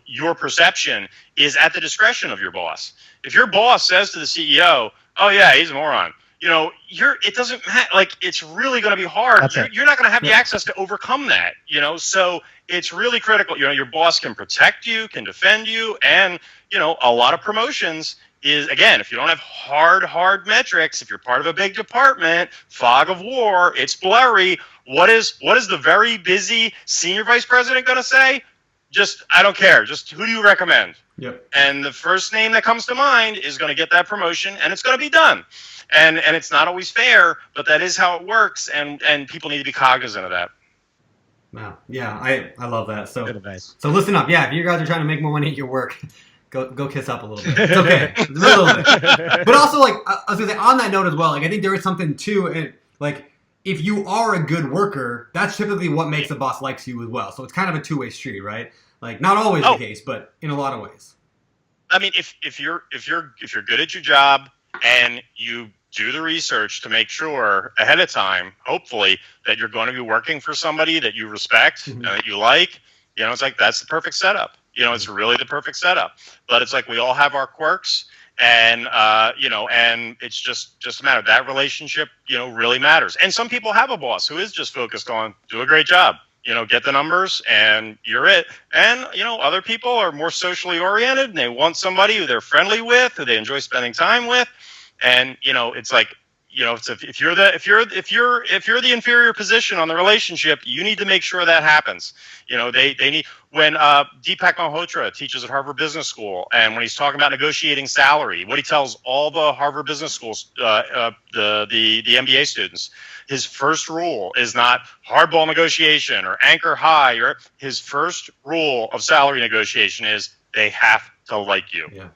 your perception is at the discretion of your boss. If your boss says to the CEO, oh yeah, he's a moron, it doesn't matter. It's really going to be hard. You're not going to have the access to overcome that, so it's really critical. Your boss can protect you, can defend you. And, a lot of promotions, is, again, if you don't have hard metrics, if you're part of a big department, fog of war, it's blurry. What is the very busy senior vice president going to say? Just, I don't care. Just who do you recommend? Yep. And the first name that comes to mind is going to get that promotion, and it's going to be done. And it's not always fair, but that is how it works, and people need to be cognizant of that. Wow. Yeah, I love that. So Good advice. So listen up. Yeah, if you guys are trying to make more money at your work, go kiss up a little bit. It's okay. Just a little bit. But also, like, I was going to say, on that note as well, like, I think there is something too, like, if you are a good worker, that's typically what makes the boss likes you as well. So it's kind of a two-way street, right? Like, not always the case, but in a lot of ways. I mean, if you're good at your job and you do the research to make sure ahead of time, hopefully, that you're going to be working for somebody that you respect and that you like, it's like, that's the perfect setup. It's really the perfect setup. But it's like, we all have our quirks. And, and it's just a matter. That relationship, really matters. And some people have a boss who is just focused on do a great job, get the numbers and you're it. And, other people are more socially oriented and they want somebody who they're friendly with, who they enjoy spending time with. And, it's like, if you're the inferior position on the relationship, you need to make sure that happens. They need, when Deepak Malhotra teaches at Harvard Business School, and when he's talking about negotiating salary, what he tells all the Harvard Business Schools, the MBA students, his first rule is not hardball negotiation or anchor high. Or his first rule of salary negotiation is they have to like you. Yeah.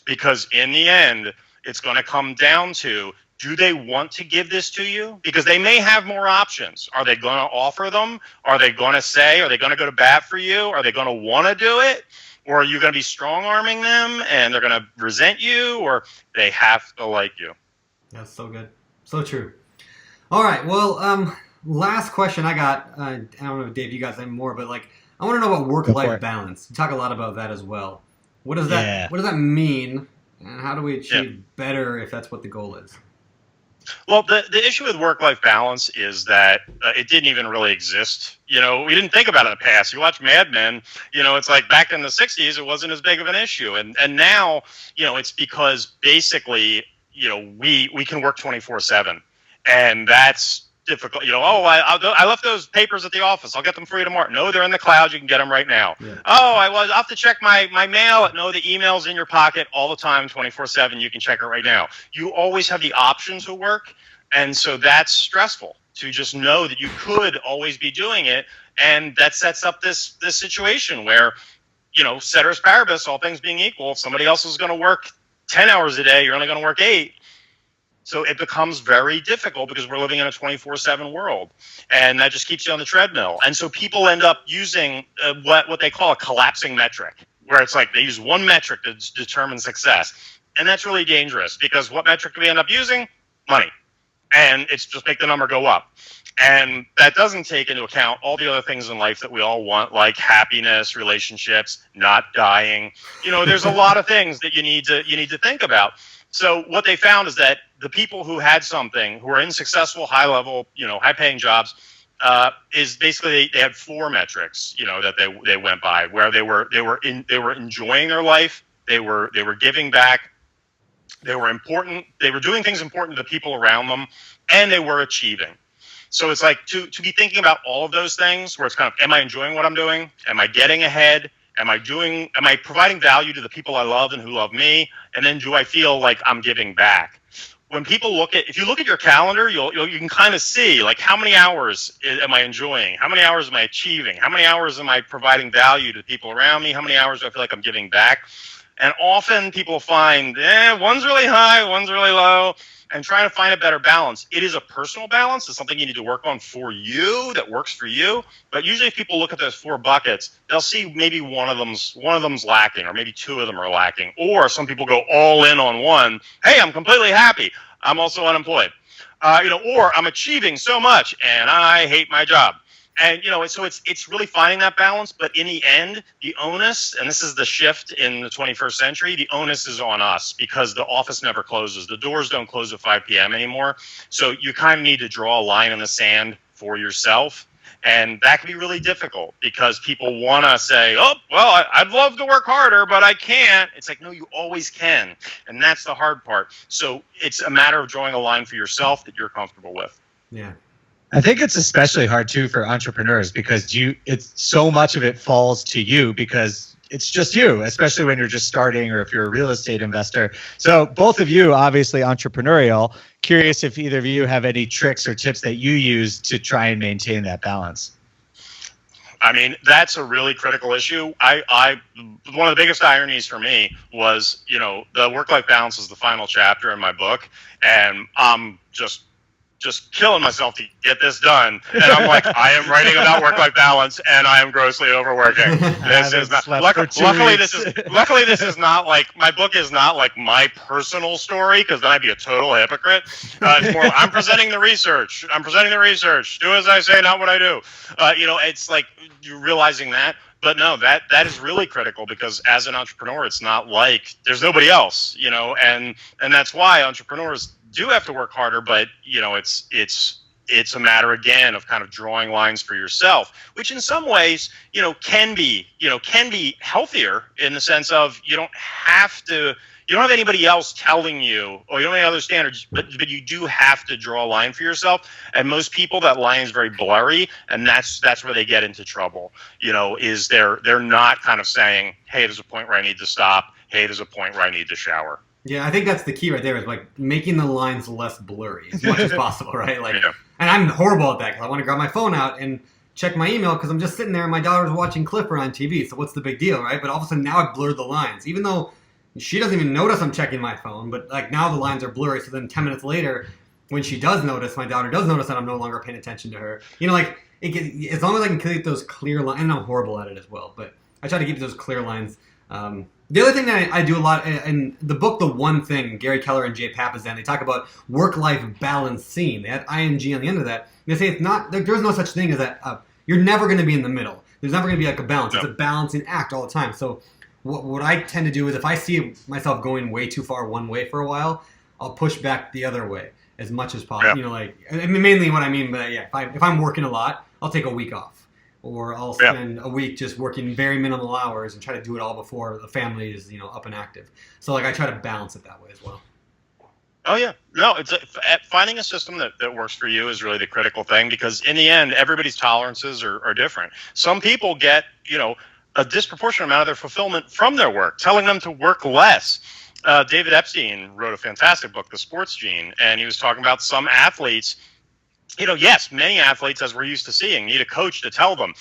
Because in the end, it's going to come down to, do they want to give this to you? Because they may have more options. Are they going to offer them? Are they going to say, are they going to go to bat for you? Are they going to want to do it? Or are you going to be strong-arming them and they're going to resent you? Or they have to like you? That's so good. So true. All right. Well, last question I got. I don't know, Dave, you got any more, but like, I want to know about work-life balance. You talk a lot about that as well. What does that mean? And how do we achieve better if that's what the goal is? Well, the issue with work-life balance is that it didn't even really exist. We didn't think about it in the past. You watch Mad Men, it's like back in the 60s, it wasn't as big of an issue. And now, it's because basically, we can work 24/7. And that's difficult. I left those papers at the office. I'll get them for you tomorrow. No, they're in the cloud. You can get them right now. Yeah. Oh, I'll have to check my mail. No, the email's in your pocket all the time, 24/7. You can check it right now. You always have the option to work. And so that's stressful to just know that you could always be doing it. And that sets up this situation where, ceteris paribus, all things being equal, if somebody else is going to work 10 hours a day, you're only going to work 8. So it becomes very difficult because we're living in a 24/7 world, and that just keeps you on the treadmill. And so people end up using what they call a collapsing metric, where it's like they use one metric to determine success. And that's really dangerous because what metric do we end up using? Money. And it's just make the number go up. And that doesn't take into account all the other things in life that we all want, like happiness, relationships, not dying. There's a lot of things that you need to think about. So what they found is that the people who had something, who are in successful, high-level, high-paying jobs, is basically they had 4 metrics, that they went by, where they were enjoying their life, they were giving back, they were important, they were doing things important to the people around them, and they were achieving. So it's like to be thinking about all of those things, where it's kind of, am I enjoying what I'm doing? Am I getting ahead? Am I providing value to the people I love and who love me? And then do I feel like I'm giving back? When people if you look at your calendar, you can kind of see, like, how many hours am I enjoying? How many hours am I achieving? How many hours am I providing value to the people around me? How many hours do I feel like I'm giving back? And often people find, one's really high, one's really low, and trying to find a better balance. It is a personal balance. It's something you need to work on for you that works for you. But usually if people look at those 4 buckets, they'll see maybe one of them's lacking, or maybe 2 of them are lacking. Or some people go all in on one. Hey, I'm completely happy. I'm also unemployed. Or I'm achieving so much and I hate my job. And, so it's really finding that balance. But in the end, the onus, and this is the shift in the 21st century, the onus is on us because the office never closes. The doors don't close at 5 p.m. anymore. So you kind of need to draw a line in the sand for yourself. And that can be really difficult because people want to say, oh, well, I'd love to work harder, but I can't. It's like, no, you always can. And that's the hard part. So it's a matter of drawing a line for yourself that you're comfortable with. Yeah. I think it's especially hard too for entrepreneurs because it's so much of it falls to you because it's just you, especially when you're just starting or if you're a real estate investor. So both of you, obviously entrepreneurial, curious if either of you have any tricks or tips that you use to try and maintain that balance. I mean, that's a really critical issue. One of the biggest ironies for me was, the work-life balance is the final chapter in my book, and I'm just killing myself to get this done. And I'm like, I am writing about work-life balance, and I am grossly overworking. This is not. Luckily, this is not like my book is not like my personal story because then I'd be a total hypocrite. It's more. I'm presenting the research. Do as I say, not what I do. It's like you're realizing that. But no, that is really critical because as an entrepreneur, it's not like there's nobody else, and that's why entrepreneurs do have to work harder, but it's a matter again of kind of drawing lines for yourself, which in some ways, can be healthier in the sense of you don't have anybody else telling you, or you don't have any other standards, but you do have to draw a line for yourself. And most people, that line is very blurry, and that's where they get into trouble. Is they're not kind of saying, hey, there's a point where I need to stop. Hey, there's a point where I need to shower. Yeah, I think that's the key right there is like making the lines less blurry as much as possible, right? Like, yeah. And I'm horrible at that because I want to grab my phone out and check my email because I'm just sitting there and my daughter's watching Clifford on TV. So what's the big deal, right? But all of a sudden now I've blurred the lines, even though she doesn't even notice I'm checking my phone. But like now the lines are blurry. So then 10 minutes later, when she does notice, my daughter does notice that I'm no longer paying attention to her. As long as I can keep those clear lines, and I'm horrible at it as well, but I try to keep those clear lines. The other thing that I do a lot in the book, The One Thing, Gary Keller and Jay Papasan, they talk about work-life balancing. They have ing on the end of that. And they say it's not. There's no such thing as that. You're never going to be in the middle. There's never going to be like a balance. It's a balancing act all the time. So what I tend to do is if I see myself going way too far one way for a while, I'll push back the other way as much as possible. Yeah. Mainly what I mean by that, if I'm working a lot, I'll take a week off. Or I'll spend a week just working very minimal hours and try to do it all before the family is, up and active. So I try to balance it that way as well. Oh yeah, no, it's finding a system that works for you is really the critical thing because in the end, everybody's tolerances are different. Some people get, a disproportionate amount of their fulfillment from their work, telling them to work less. David Epstein wrote a fantastic book, The Sports Gene, and he was talking about some athletes. Yes, many athletes, as we're used to seeing, need a coach to tell them,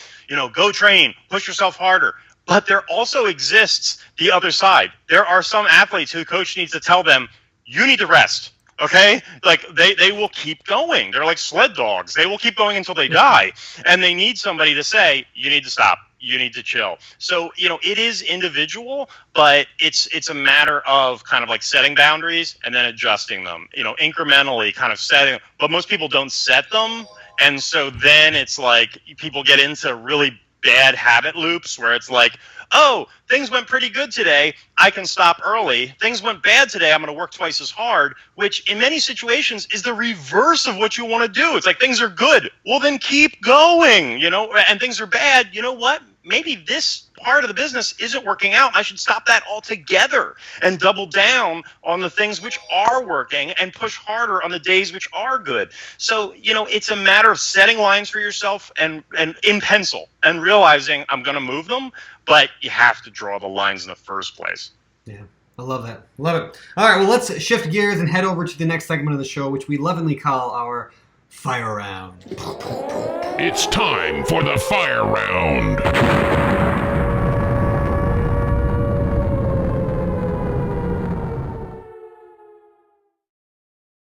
go train, push yourself harder. But there also exists the other side. There are some athletes who the coach needs to tell them, you need to rest, okay? Like, they will keep going. They're like sled dogs. They will keep going until they die. And they need somebody to say, you need to stop. You need to chill. So, it is individual, but it's a matter of kind of like setting boundaries and then adjusting them, incrementally kind of setting, but most people don't set them. And so then it's like people get into really bad habit loops where it's like, oh, things went pretty good today. I can stop early. Things went bad today. I'm going to work twice as hard, which in many situations is the reverse of what you want to do. It's like things are good. Well, then keep going, and things are bad. You know what? Maybe this part of the business isn't working out. I should stop that altogether and double down on the things which are working and push harder on the days which are good. So, it's a matter of setting lines for yourself and in pencil and realizing I'm going to move them, but you have to draw the lines in the first place. Yeah, I love that. Love it. All right, well, let's shift gears and head over to the next segment of the show, which we lovingly call our Fire Round. It's time for the Fire Round.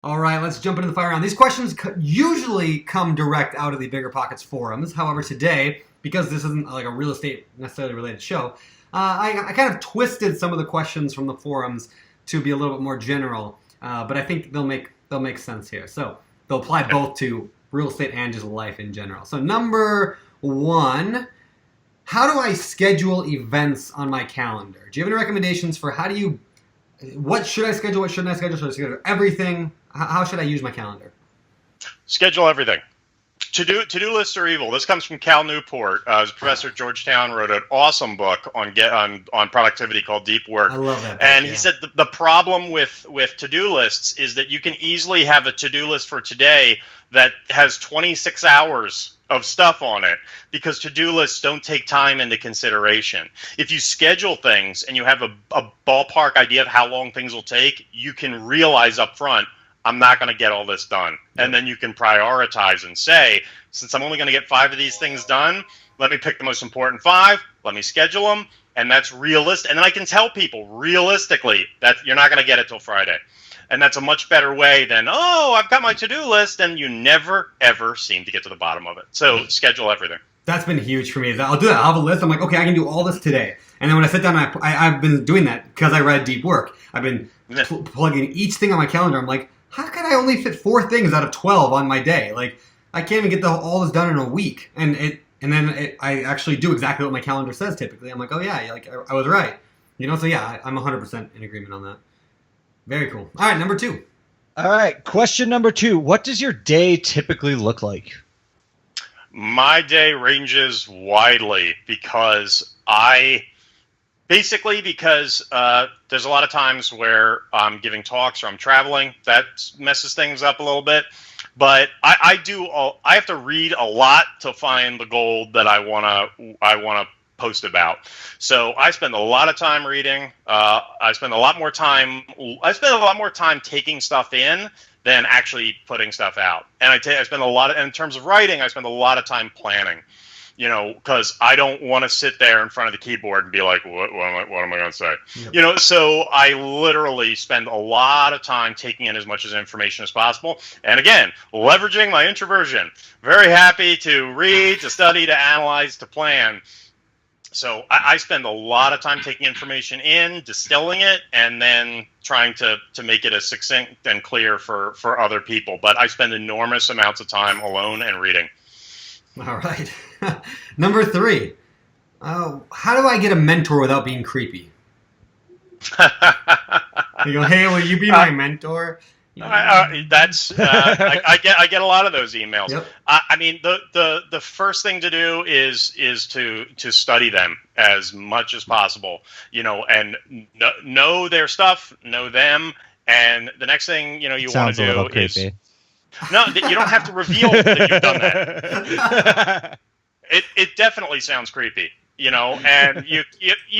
All right, let's jump into the Fire Round. These questions usually come direct out of the BiggerPockets forums. However, today, because this isn't like a real estate necessarily related show, I kind of twisted some of the questions from the forums to be a little bit more general, but I think they'll make sense here. So they'll apply both to real estate and just life in general. So number one, how do I schedule events on my calendar? Do you have any recommendations for what should I schedule? What shouldn't I schedule? Should I schedule everything? How should I use my calendar? Schedule everything. To-do lists are evil. This comes from Cal Newport. His professor at Georgetown wrote an awesome book on productivity called Deep Work. I love that book, And yeah. he said the problem with to-do lists is that you can easily have a to-do list for today that has 26 hours of stuff on it, because to-do lists don't take time into consideration. If you schedule things and you have a ballpark idea of how long things will take, you can realize up front, I'm not going to get all this done. And then you can prioritize and say, since I'm only going to get 5 of these things done, let me pick the most important 5, let me schedule them, and that's realistic. And then I can tell people realistically that you're not going to get it till Friday. And that's a much better way than, oh, I've got my to-do list, and you never, ever seem to get to the bottom of it. So schedule everything. That's been huge for me. I'll do that. I'll have a list. I'm like, okay, I can do all this today. And then when I sit down, I've been doing that because I read Deep Work. I've been plugging each thing on my calendar. I'm like, how could I only fit 4 things out of 12 on my day? Like, I can't even get all this done in a week. And then I actually do exactly what my calendar says typically. I'm like, oh yeah, like I was right. So yeah, I'm 100% in agreement on that. Very cool. All right, number 2. All right, question number 2. What does your day typically look like? My day ranges widely because there's a lot of times where I'm giving talks or I'm traveling. That messes things up a little bit. But I have to read a lot to find the gold that I wanna post about. So I spend a lot of time reading. I spend a lot more time taking stuff in than actually putting stuff out. And I spend a lot of, in terms of writing, I spend a lot of time planning. Because I don't want to sit there in front of the keyboard and be like, what am I going to say? Yep. So I literally spend a lot of time taking in as much information as possible. And again, leveraging my introversion. Very happy to read, to study, to analyze, to plan. So I spend a lot of time taking information in, distilling it, and then trying to make it as succinct and clear for other people. But I spend enormous amounts of time alone and reading. All right. Number 3. How do I get a mentor without being creepy? You go, hey, will you be my mentor? I get a lot of those emails. Yep. I mean, the first thing to do is to study them as much as possible, and know their stuff, know them, and the next thing you want to do is. No, you don't have to reveal that you've done that. It definitely sounds creepy, and you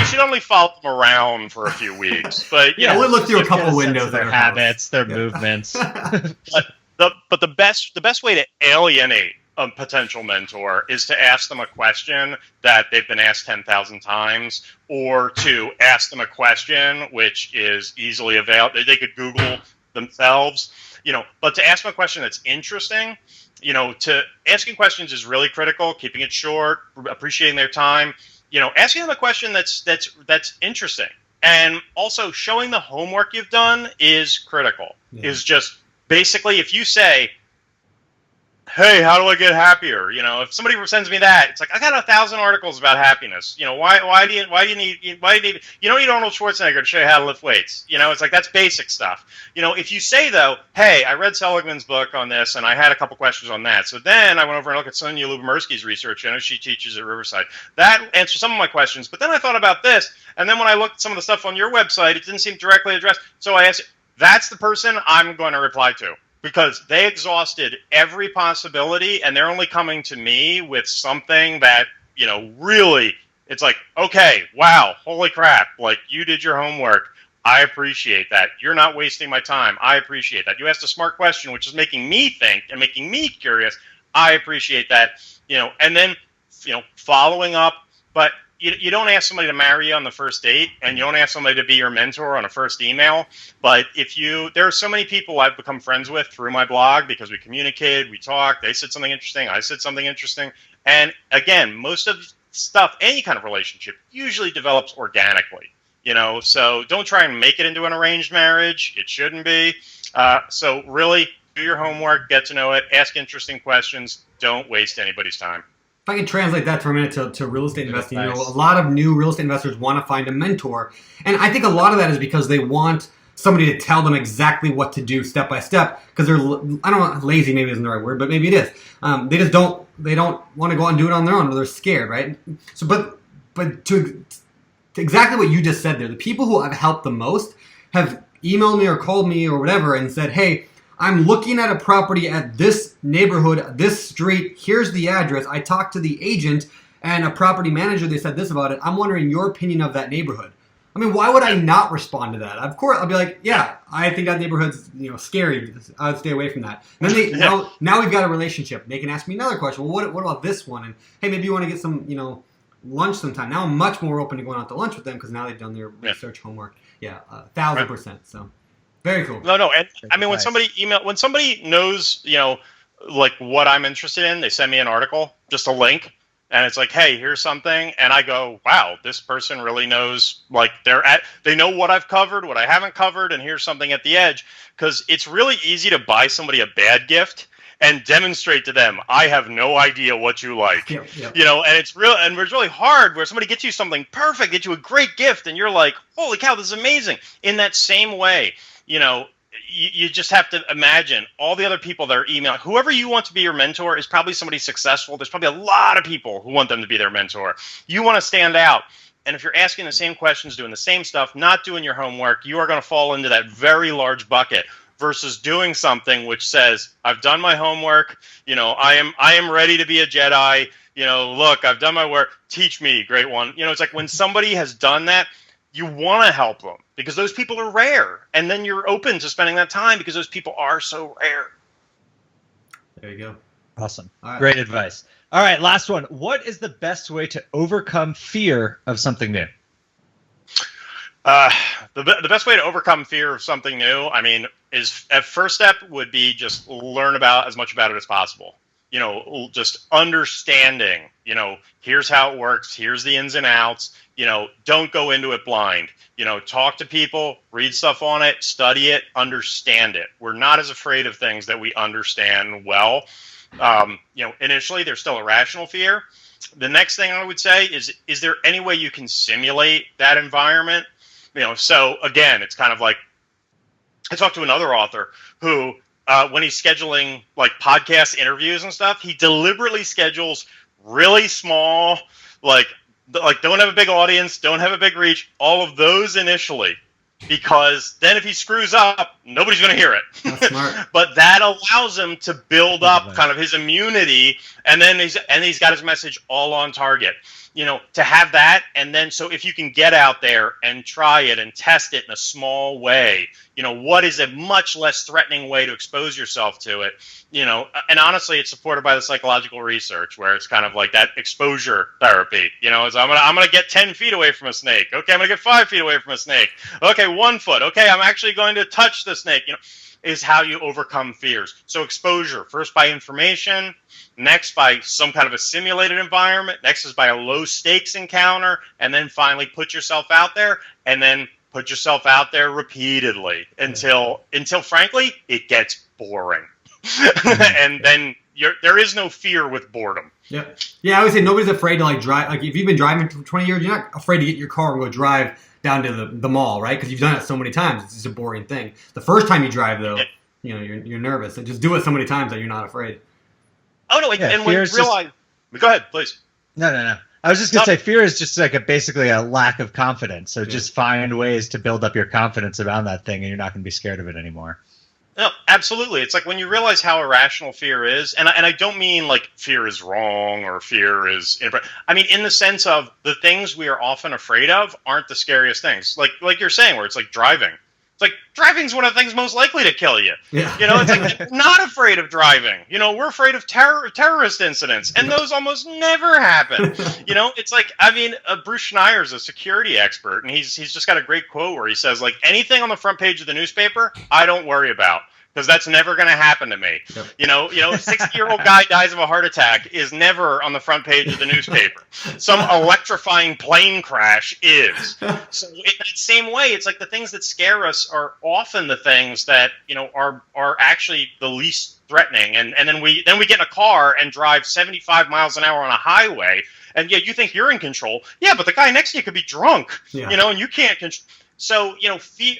should only follow them around for a few weeks. But we'll look through a couple windows, their habits, their movements. But the best way to alienate a potential mentor is to ask them a question that they've been asked 10,000 times, or to ask them a question which is easily available. They could Google themselves. But to ask them a question that's interesting, to asking questions is really critical. Keeping it short, appreciating their time. Asking them a question that's interesting, and also showing the homework you've done is critical. Yeah. Is just basically if you say, hey, how do I get happier? If somebody sends me that, it's like, I got 1,000 articles about happiness. Why do you need, you don't need Arnold Schwarzenegger to show you how to lift weights. It's like, that's basic stuff. If you say though, hey, I read Seligman's book on this and I had a couple questions on that. So then I went over and looked at Sonia Lubomirsky's research. She teaches at Riverside. That answers some of my questions. But then I thought about this. And then when I looked at some of the stuff on your website, it didn't seem directly addressed. So I asked, that's the person I'm going to reply to. Because they exhausted every possibility, and they're only coming to me with something that, really, it's like, okay, wow, holy crap, like, you did your homework. I appreciate that. You're not wasting my time. I appreciate that. You asked a smart question, which is making me think and making me curious. I appreciate that. And then, following up, but you don't ask somebody to marry you on the first date, and you don't ask somebody to be your mentor on a first email. But there are so many people I've become friends with through my blog because we communicated, we talked, they said something interesting, I said something interesting. And again, most of stuff, any kind of relationship, usually develops organically. So don't try and make it into an arranged marriage. It shouldn't be. So really do your homework, get to know it, ask interesting questions. Don't waste anybody's time. If I can translate that for a minute to real estate investing, a lot of new real estate investors want to find a mentor. And I think a lot of that is because they want somebody to tell them exactly what to do step by step because they're, I don't know, lazy maybe isn't the right word, but maybe it is. They just don't want to go out and do it on their own, or they're scared, right? So, but to exactly what you just said there, the people who I've helped the most have emailed me or called me or whatever and said, hey, I'm looking at a property at this neighborhood, this street, here's the address. I talked to the agent and a property manager, they said this about it. I'm wondering your opinion of that neighborhood. I mean, why would I not respond to that? Of course, I'll be like, yeah, I think that neighborhood's scary. I would stay away from that. And then now we've got a relationship. They can ask me another question. Well, what about this one? And hey, maybe you want to get some, lunch sometime. Now I'm much more open to going out to lunch with them because now they've done their research homework. Yeah, 1,000%. So very cool. No, and I mean when somebody knows, like what I'm interested in, they send me an article, just a link. And it's like, hey, here's something. And I go, wow, this person really knows, like they know what I've covered, what I haven't covered, and here's something at the edge. Because it's really easy to buy somebody a bad gift and demonstrate to them, I have no idea what you like. Yep. And it's really hard where somebody gets you something perfect, gets you a great gift, and you're like, holy cow, this is amazing. In that same way, you just have to imagine all the other people that are emailing. Whoever you want to be your mentor is probably somebody successful. There's probably a lot of people who want them to be their mentor. You want to stand out. And if you're asking the same questions, doing the same stuff, not doing your homework, you are going to fall into that very large bucket versus doing something which says, I've done my homework. I am ready to be a Jedi. Look, I've done my work. Teach me, great one. It's like when somebody has done that, you want to help them because those people are rare. And then you're open to spending that time because those people are so rare. There you go. Awesome. Right. Great advice. All right, last one. What is the best way to overcome fear of something new? The best way to overcome fear of something new, is at first step would be just learn about as much about it as possible. Just understanding, here's how it works. Here's the ins and outs. Don't go into it blind. Talk to people, read stuff on it, study it, understand it. We're not as afraid of things that we understand well. Initially there's still a rational fear. The next thing I would say is there any way you can simulate that environment? So again, it's kind of like, I talked to another author who, when he's scheduling like podcast interviews and stuff, he deliberately schedules really small, like don't have a big audience, don't have a big reach, all of those initially, because then if he screws up, nobody's going to hear it. That's smart. But that allows him to build up kind of his immunity, and then he's got his message all on target. To have that, and then so if you can get out there and try it and test it in a small way, what is a much less threatening way to expose yourself to it, and honestly, it's supported by the psychological research where it's kind of like that exposure therapy, is I'm gonna get 10 feet away from a snake. Okay, I'm gonna get 5 feet away from a snake. Okay, 1 foot. Okay, I'm actually going to touch the snake. Is how you overcome fears. So exposure, first by information, next by some kind of a simulated environment, next is by a low stakes encounter, and then finally put yourself out there, and then put yourself out there repeatedly until frankly, it gets boring. And then there is no fear with boredom. Yep. Yeah, I would say nobody's afraid to drive. Like if you've been driving for 20 years, you're not afraid to get in your car and go drive down to the mall, right? Because you've done it so many times. It's just a boring thing. The first time you drive, though, you're nervous. So just do it so many times that you're not afraid. Oh no! And when you realize, go ahead, please. No. I was just gonna say, fear is just like basically a lack of confidence. So just find ways to build up your confidence around that thing, and you're not gonna be scared of it anymore. No, absolutely. It's like when you realize how irrational fear is, and I don't mean like fear is wrong or fear is, I mean in the sense of the things we are often afraid of aren't the scariest things. Like you're saying, where it's like driving. It's like driving's one of the things most likely to kill you. Yeah. It's like not afraid of driving. We're afraid of terrorist incidents, and those almost never happen. It's like Bruce Schneier's a security expert, and he's just got a great quote where he says like anything on the front page of the newspaper, I don't worry about. Because that's never going to happen to me. Yep. A 60-year-old guy dies of a heart attack is never on the front page of the newspaper. Some electrifying plane crash is. So in that same way, it's like the things that scare us are often the things that are actually the least threatening. And then we get in a car and drive 75 miles an hour on a highway, and you think you're in control. Yeah, but the guy next to you could be drunk. Yeah. And you can't control. So,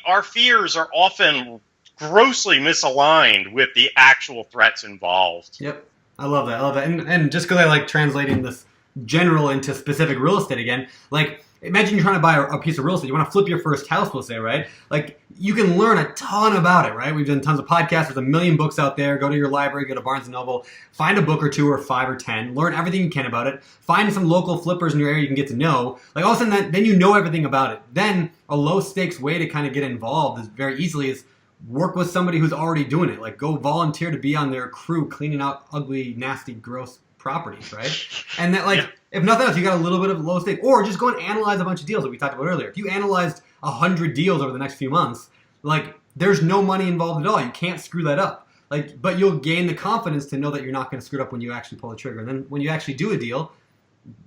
our fears are often grossly misaligned with the actual threats involved. Yep. I love that. And just because I like translating this general into specific real estate again, like imagine you're trying to buy a piece of real estate. You want to flip your first house, we'll say, right? Like you can learn a ton about it, right? We've done tons of podcasts. There's a million books out there. Go to your library, go to Barnes & Noble, find a book or two or 5 or 10, learn everything you can about it, find some local flippers in your area you can get to know. Like all of a sudden then you know everything about it. Then a low stakes way to kind of get involved is very easily is work with somebody who's already doing it. Like go volunteer to be on their crew cleaning out ugly, nasty, gross properties, right? And that if nothing else, you got a little bit of low stake, or just go and analyze a bunch of deals that we talked about earlier. If you analyzed 100 deals over the next few months, like there's no money involved at all. You can't screw that up. Like, but you'll gain the confidence to know that you're not going to screw it up when you actually pull the trigger. And then when you actually do a deal,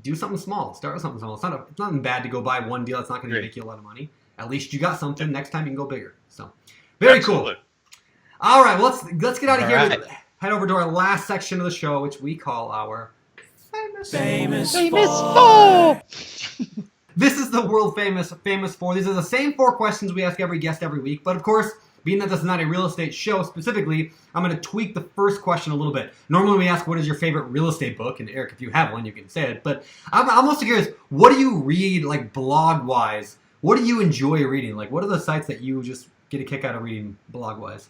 do something small. Start with something small. It's not bad to go buy one deal that's not going to make you a lot of money. At least you got something. Next time you can go bigger. So very Absolutely. Cool. All right, well, let's get out of here. Right. Head over to our last section of the show, which we call our famous four. This is the world famous four. These are the same 4 questions we ask every guest every week, but of course, being that this is not a real estate show specifically, I'm going to tweak the first question a little bit. Normally we ask, what is your favorite real estate book? And Eric, if you have one, you can say it. But I'm also curious, what do you read, like blog-wise? What do you enjoy reading? Like, what are the sites that you just get a kick out of reading blog-wise?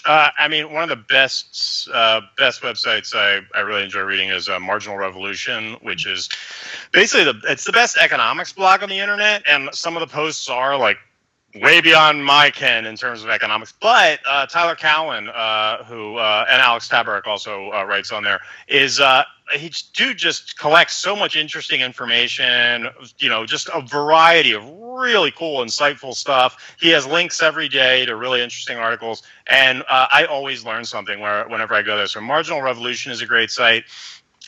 One of the best websites I really enjoy reading is Marginal Revolution, which is basically it's the best economics blog on the internet, and some of the posts are like way beyond my ken in terms of economics. But Tyler Cowen, who and Alex Tabarrok also writes on there, is just collects so much interesting information. Just a variety of really cool, insightful stuff. He has links every day to really interesting articles, and I always learn something whenever I go there. So Marginal Revolution is a great site.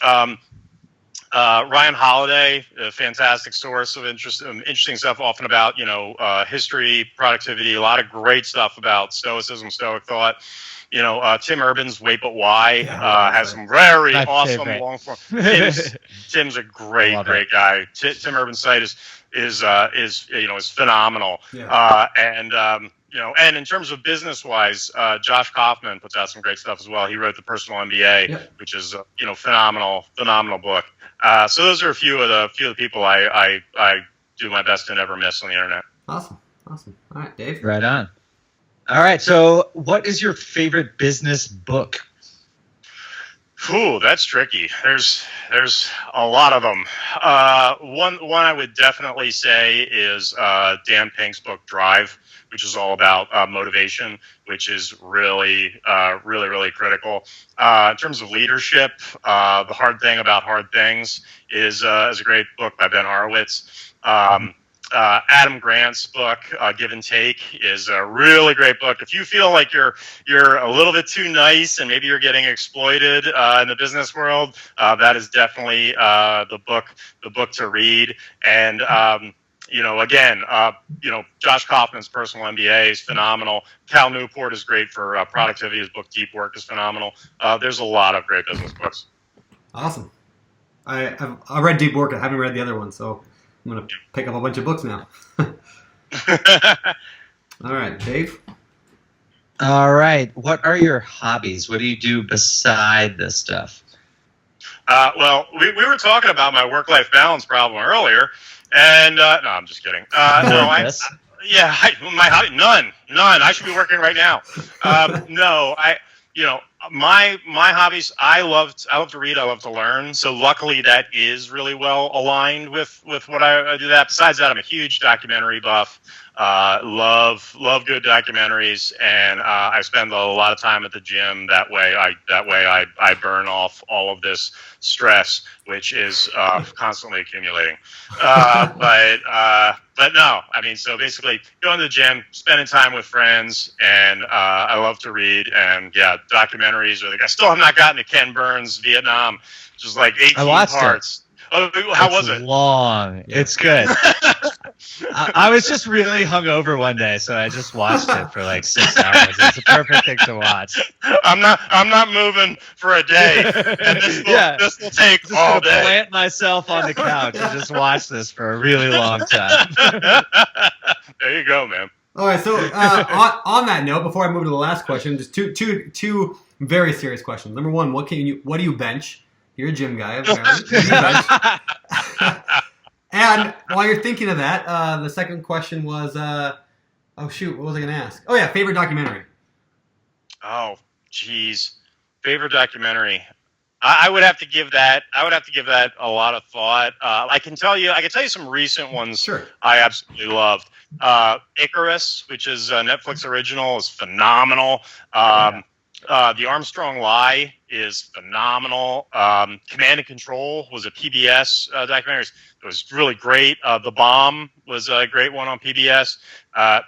Ryan Holiday, a fantastic source of interesting stuff, often about history, productivity, a lot of great stuff about stoicism, stoic thought. Tim Urban's Wait But Why has some very awesome long form. Tim's a great guy. Tim Urban's site is phenomenal. Yeah. And in terms of business wise, Josh Kaufman puts out some great stuff as well. He wrote The Personal MBA, which is phenomenal book. So those are a few of the people I do my best to never miss on the internet. Awesome. All right, Dave. Right on. All right. So, what is your favorite business book? Ooh, that's tricky. There's a lot of them. One I would definitely say is Dan Pink's book Drive, which is all about motivation, which is really critical. In terms of leadership, The Hard Thing About Hard Things is a great book by Ben Horowitz. Adam Grant's book, Give and Take, is a really great book. If you feel like you're a little bit too nice and maybe you're getting exploited in the business world, that is definitely the book to read. And Josh Kaufman's Personal MBA is phenomenal. Cal Newport is great for productivity. His book Deep Work is phenomenal. There's a lot of great business books. Awesome. I read Deep Work. I haven't read the other one, so I'm going to pick up a bunch of books now. All right, Dave? All right. What are your hobbies? What do you do beside this stuff? Well, we were talking about my work-life balance problem earlier, and no, I'm just kidding. My hobby, none. I should be working right now. My hobbies, I love to read, I love to learn. So luckily that is really well aligned with what I do that. Besides that, I'm a huge documentary buff. Love good documentaries, and I spend a lot of time at the gym. That way I burn off all of this stress, which is constantly accumulating. But no, so basically going to the gym, spending time with friends, and I love to read. And yeah, documentaries. I still have not gotten to Ken Burns' Vietnam, which is like 18 parts. Oh, how was it? Long. It's good. I was just really hungover one day, so I just watched it for like 6 hours. It's a perfect thing to watch. I'm not moving for a day, and this will take just all day. Plant myself on the couch and just watch this for a really long time. There you go, man. All right, so on that note, before I move to the last question, just two very serious questions. Number one, what do you bench? You're a gym guy, apparently. What do you bench? And while you're thinking of that, the second question was, what was I going to ask? Oh yeah, favorite documentary. Oh, geez, favorite documentary. I would have to give that. A lot of thought. I can tell you some recent ones. Sure. I absolutely loved. Icarus, which is a Netflix original, is phenomenal. The Armstrong Lie is phenomenal. Command and Control was a PBS documentary. It was really great. The Bomb was a great one on PBS.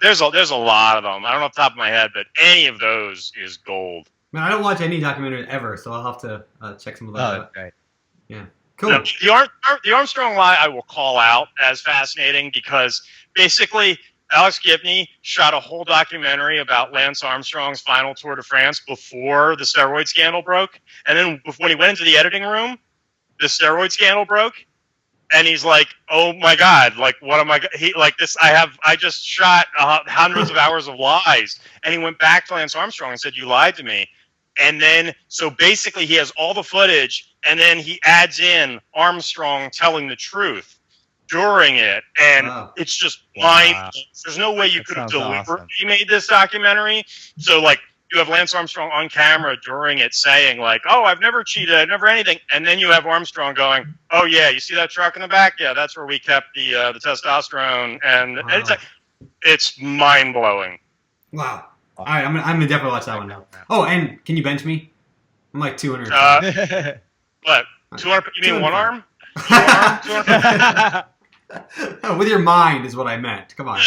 There's a lot of them. I don't know off the top of my head, but any of those is gold. Man, I don't watch any documentaries ever, so I'll have to check some of those out. Okay. Yeah, cool. No, the Armstrong Lie I will call out as fascinating because basically Alex Gibney shot a whole documentary about Lance Armstrong's final Tour de France before the steroid scandal broke. And then when he went into the editing room, the steroid scandal broke. And he's like, "Oh my God! Like, what am I? I just shot hundreds of hours of lies." And he went back to Lance Armstrong and said, "You lied to me." And then, so basically, he has all the footage, and then he adds in Armstrong telling the truth during it, and it's just blind. Wow. There's no way you could have deliberately made this documentary. So, like, you have Lance Armstrong on camera during it saying, like, "Oh, I've never cheated, I've never anything," and then you have Armstrong going, "Oh yeah, you see that truck in the back? Yeah, that's where we kept the testosterone," and it's like, it's mind blowing. Wow. All right, I'm gonna definitely watch that one now. Oh, and can you bench me? I'm like 200. What? 200? You mean one arm? 200? With your mind is what I meant. Come on.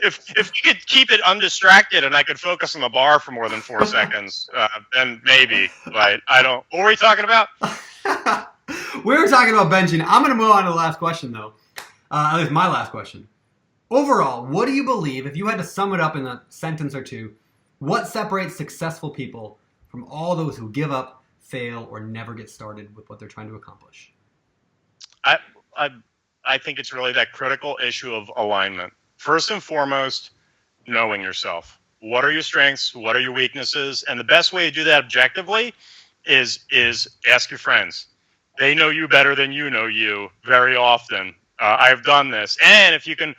If you could keep it undistracted and I could focus on the bar for more than 4 seconds, then maybe. But I don't. What were we talking about? We were talking about benching. I'm going to move on to the last question, though. At least my last question. Overall, what do you believe, if you had to sum it up in a sentence or two, what separates successful people from all those who give up, fail, or never get started with what they're trying to accomplish? I think it's really that critical issue of alignment. First and foremost, knowing yourself. What are your strengths? What are your weaknesses? And the best way to do that objectively is ask your friends. They know you better than you know you very often. I've done this, and if you can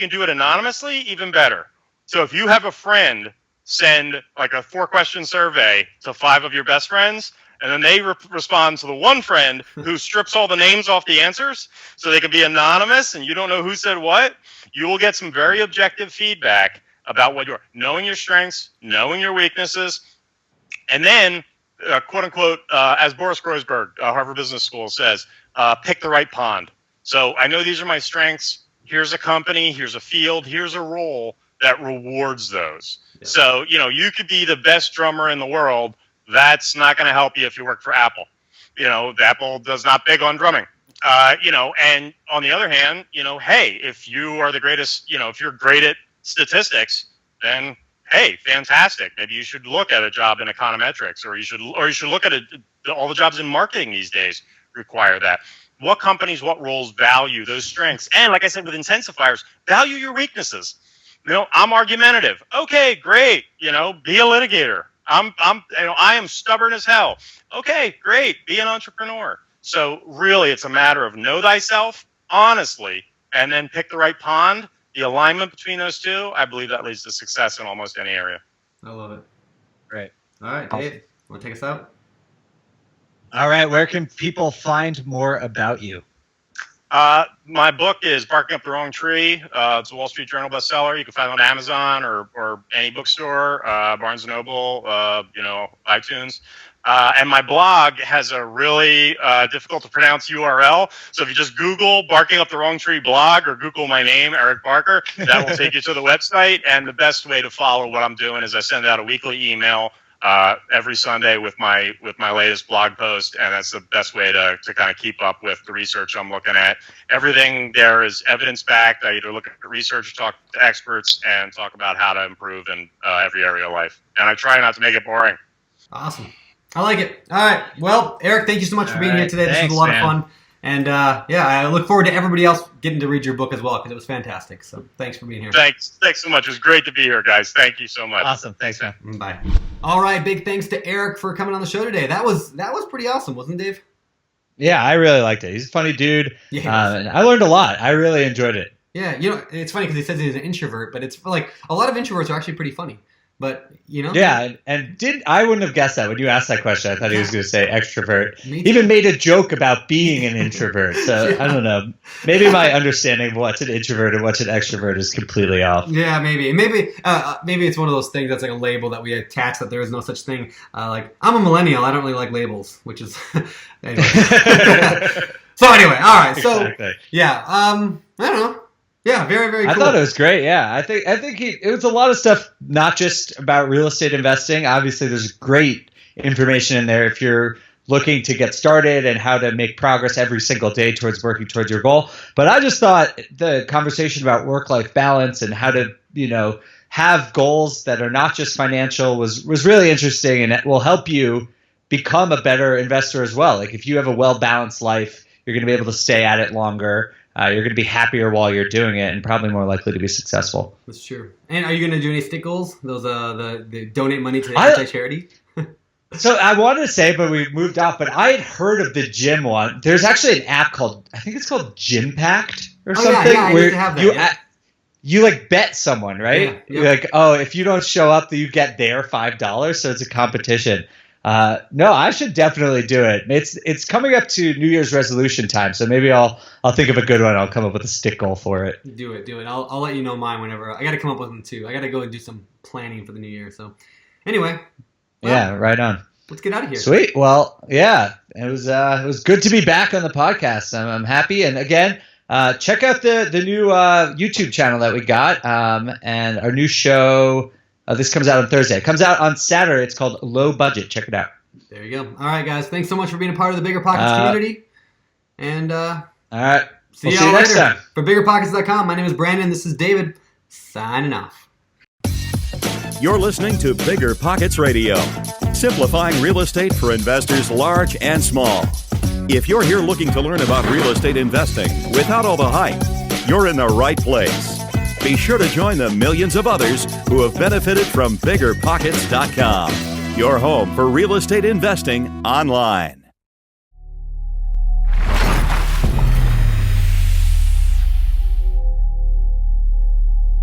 do it anonymously, even better. So if you have a friend, send like a 4-question survey to 5 of your best friends, and then they respond to the one friend who strips all the names off the answers, so they can be anonymous, and you don't know who said what. You will get some very objective feedback about what you're knowing your strengths, knowing your weaknesses, and then quote unquote, as Boris Groysberg, Harvard Business School says, pick the right pond. So I know these are my strengths. Here's a company, here's a field, here's a role that rewards those. Yeah. So, you could be the best drummer in the world. That's not going to help you if you work for Apple. Apple does not big on drumming. And on the other hand, hey, if you are the greatest, if you're great at statistics, then hey, fantastic. Maybe you should look at a job in econometrics, or you should look at all the jobs in marketing these days require that. What companies, what roles value those strengths? And like I said, with intensifiers, value your weaknesses. I'm argumentative. Okay, great. Be a litigator. I am stubborn as hell. Okay, great. Be an entrepreneur. So really, it's a matter of know thyself, honestly, and then pick the right pond. The alignment between those two, I believe that leads to success in almost any area. I love it. Great. All right, Dave, want to take us out? All right, where can people find more about you? My book is Barking Up the Wrong Tree. It's a Wall Street Journal bestseller. You can find it on Amazon or any bookstore, Barnes & Noble, iTunes. And my blog has a really difficult to pronounce URL. So if you just Google Barking Up the Wrong Tree blog or Google my name, Eric Barker, that will take you to the website. And the best way to follow what I'm doing is I send out a weekly email every Sunday with my latest blog post, and that's the best way to kind of keep up with the research I'm looking at. Everything there is evidence-backed. I either look at research, talk to experts, and talk about how to improve in every area of life. And I try not to make it boring. Awesome. I like it. All right. Well, Eric, thank you so much for being here today. This was a lot of fun. And I look forward to everybody else getting to read your book as well because it was fantastic. So thanks for being here. Thanks so much. It was great to be here, guys. Thank you so much. Awesome. Thanks, man. Bye. All right, big thanks to Eric for coming on the show today. That was pretty awesome, wasn't it, Dave? Yeah, I really liked it. He's a funny dude. Yeah. And I learned a lot. I really enjoyed it. Yeah, it's funny because he says he's an introvert, but it's like a lot of introverts are actually pretty funny. But, Yeah, and I wouldn't have guessed that when you asked that question. I thought he was going to say extrovert. Me He too. even made a joke about being an introvert. So Yeah. I don't know. Maybe my understanding of what's an introvert and what's an extrovert is completely off. Yeah, maybe it's one of those things that's like a label that we attach that there is no such thing. Like, I'm a millennial. I don't really like labels, which is anyway. So anyway, all right. So Exactly. yeah, I don't know. Yeah, very, very cool. I thought it was great. Yeah, I think it was a lot of stuff, not just about real estate investing. Obviously, there's great information in there if you're looking to get started and how to make progress every single day towards working towards your goal. But I just thought the conversation about work-life balance and how to, have goals that are not just financial was really interesting, and it will help you become a better investor as well. Like if you have a well-balanced life, you're going to be able to stay at it longer. You're going to be happier while you're doing it and probably more likely to be successful. That's true. And are you going to do any stick goals? Those the donate money to anti-charity? So I wanted to say, but we moved off. But I had heard of the gym one. There's actually an app called, I think it's called Gym Pact or something. Yeah, I used to have that, you like bet someone, right? Yeah, yeah. You're like, oh, if you don't show up, you get their $5. So it's a competition. No, I should definitely do it. It's coming up to New Year's resolution time, so maybe I'll think of a good one. I'll come up with a stick goal for it. Do it. I'll let you know mine whenever. I got to come up with them too. I got to go and do some planning for the new year. So anyway. Yeah, right on. Let's get out of here. Sweet. Well, yeah, it was good to be back on the podcast. I'm happy. And again, check out the new YouTube channel that we got and our new show. This comes out on Thursday. It comes out on Saturday. It's called Low Budget. Check it out. There you go. All right, guys. Thanks so much for being a part of the Bigger Pockets community. And all right. See you later. next time. For BiggerPockets.com, my name is Brandon. This is David. Signing off. You're listening to Bigger Pockets Radio, simplifying real estate for investors large and small. If you're here looking to learn about real estate investing without all the hype, you're in the right place. Be sure to join the millions of others who have benefited from BiggerPockets.com, your home for real estate investing online.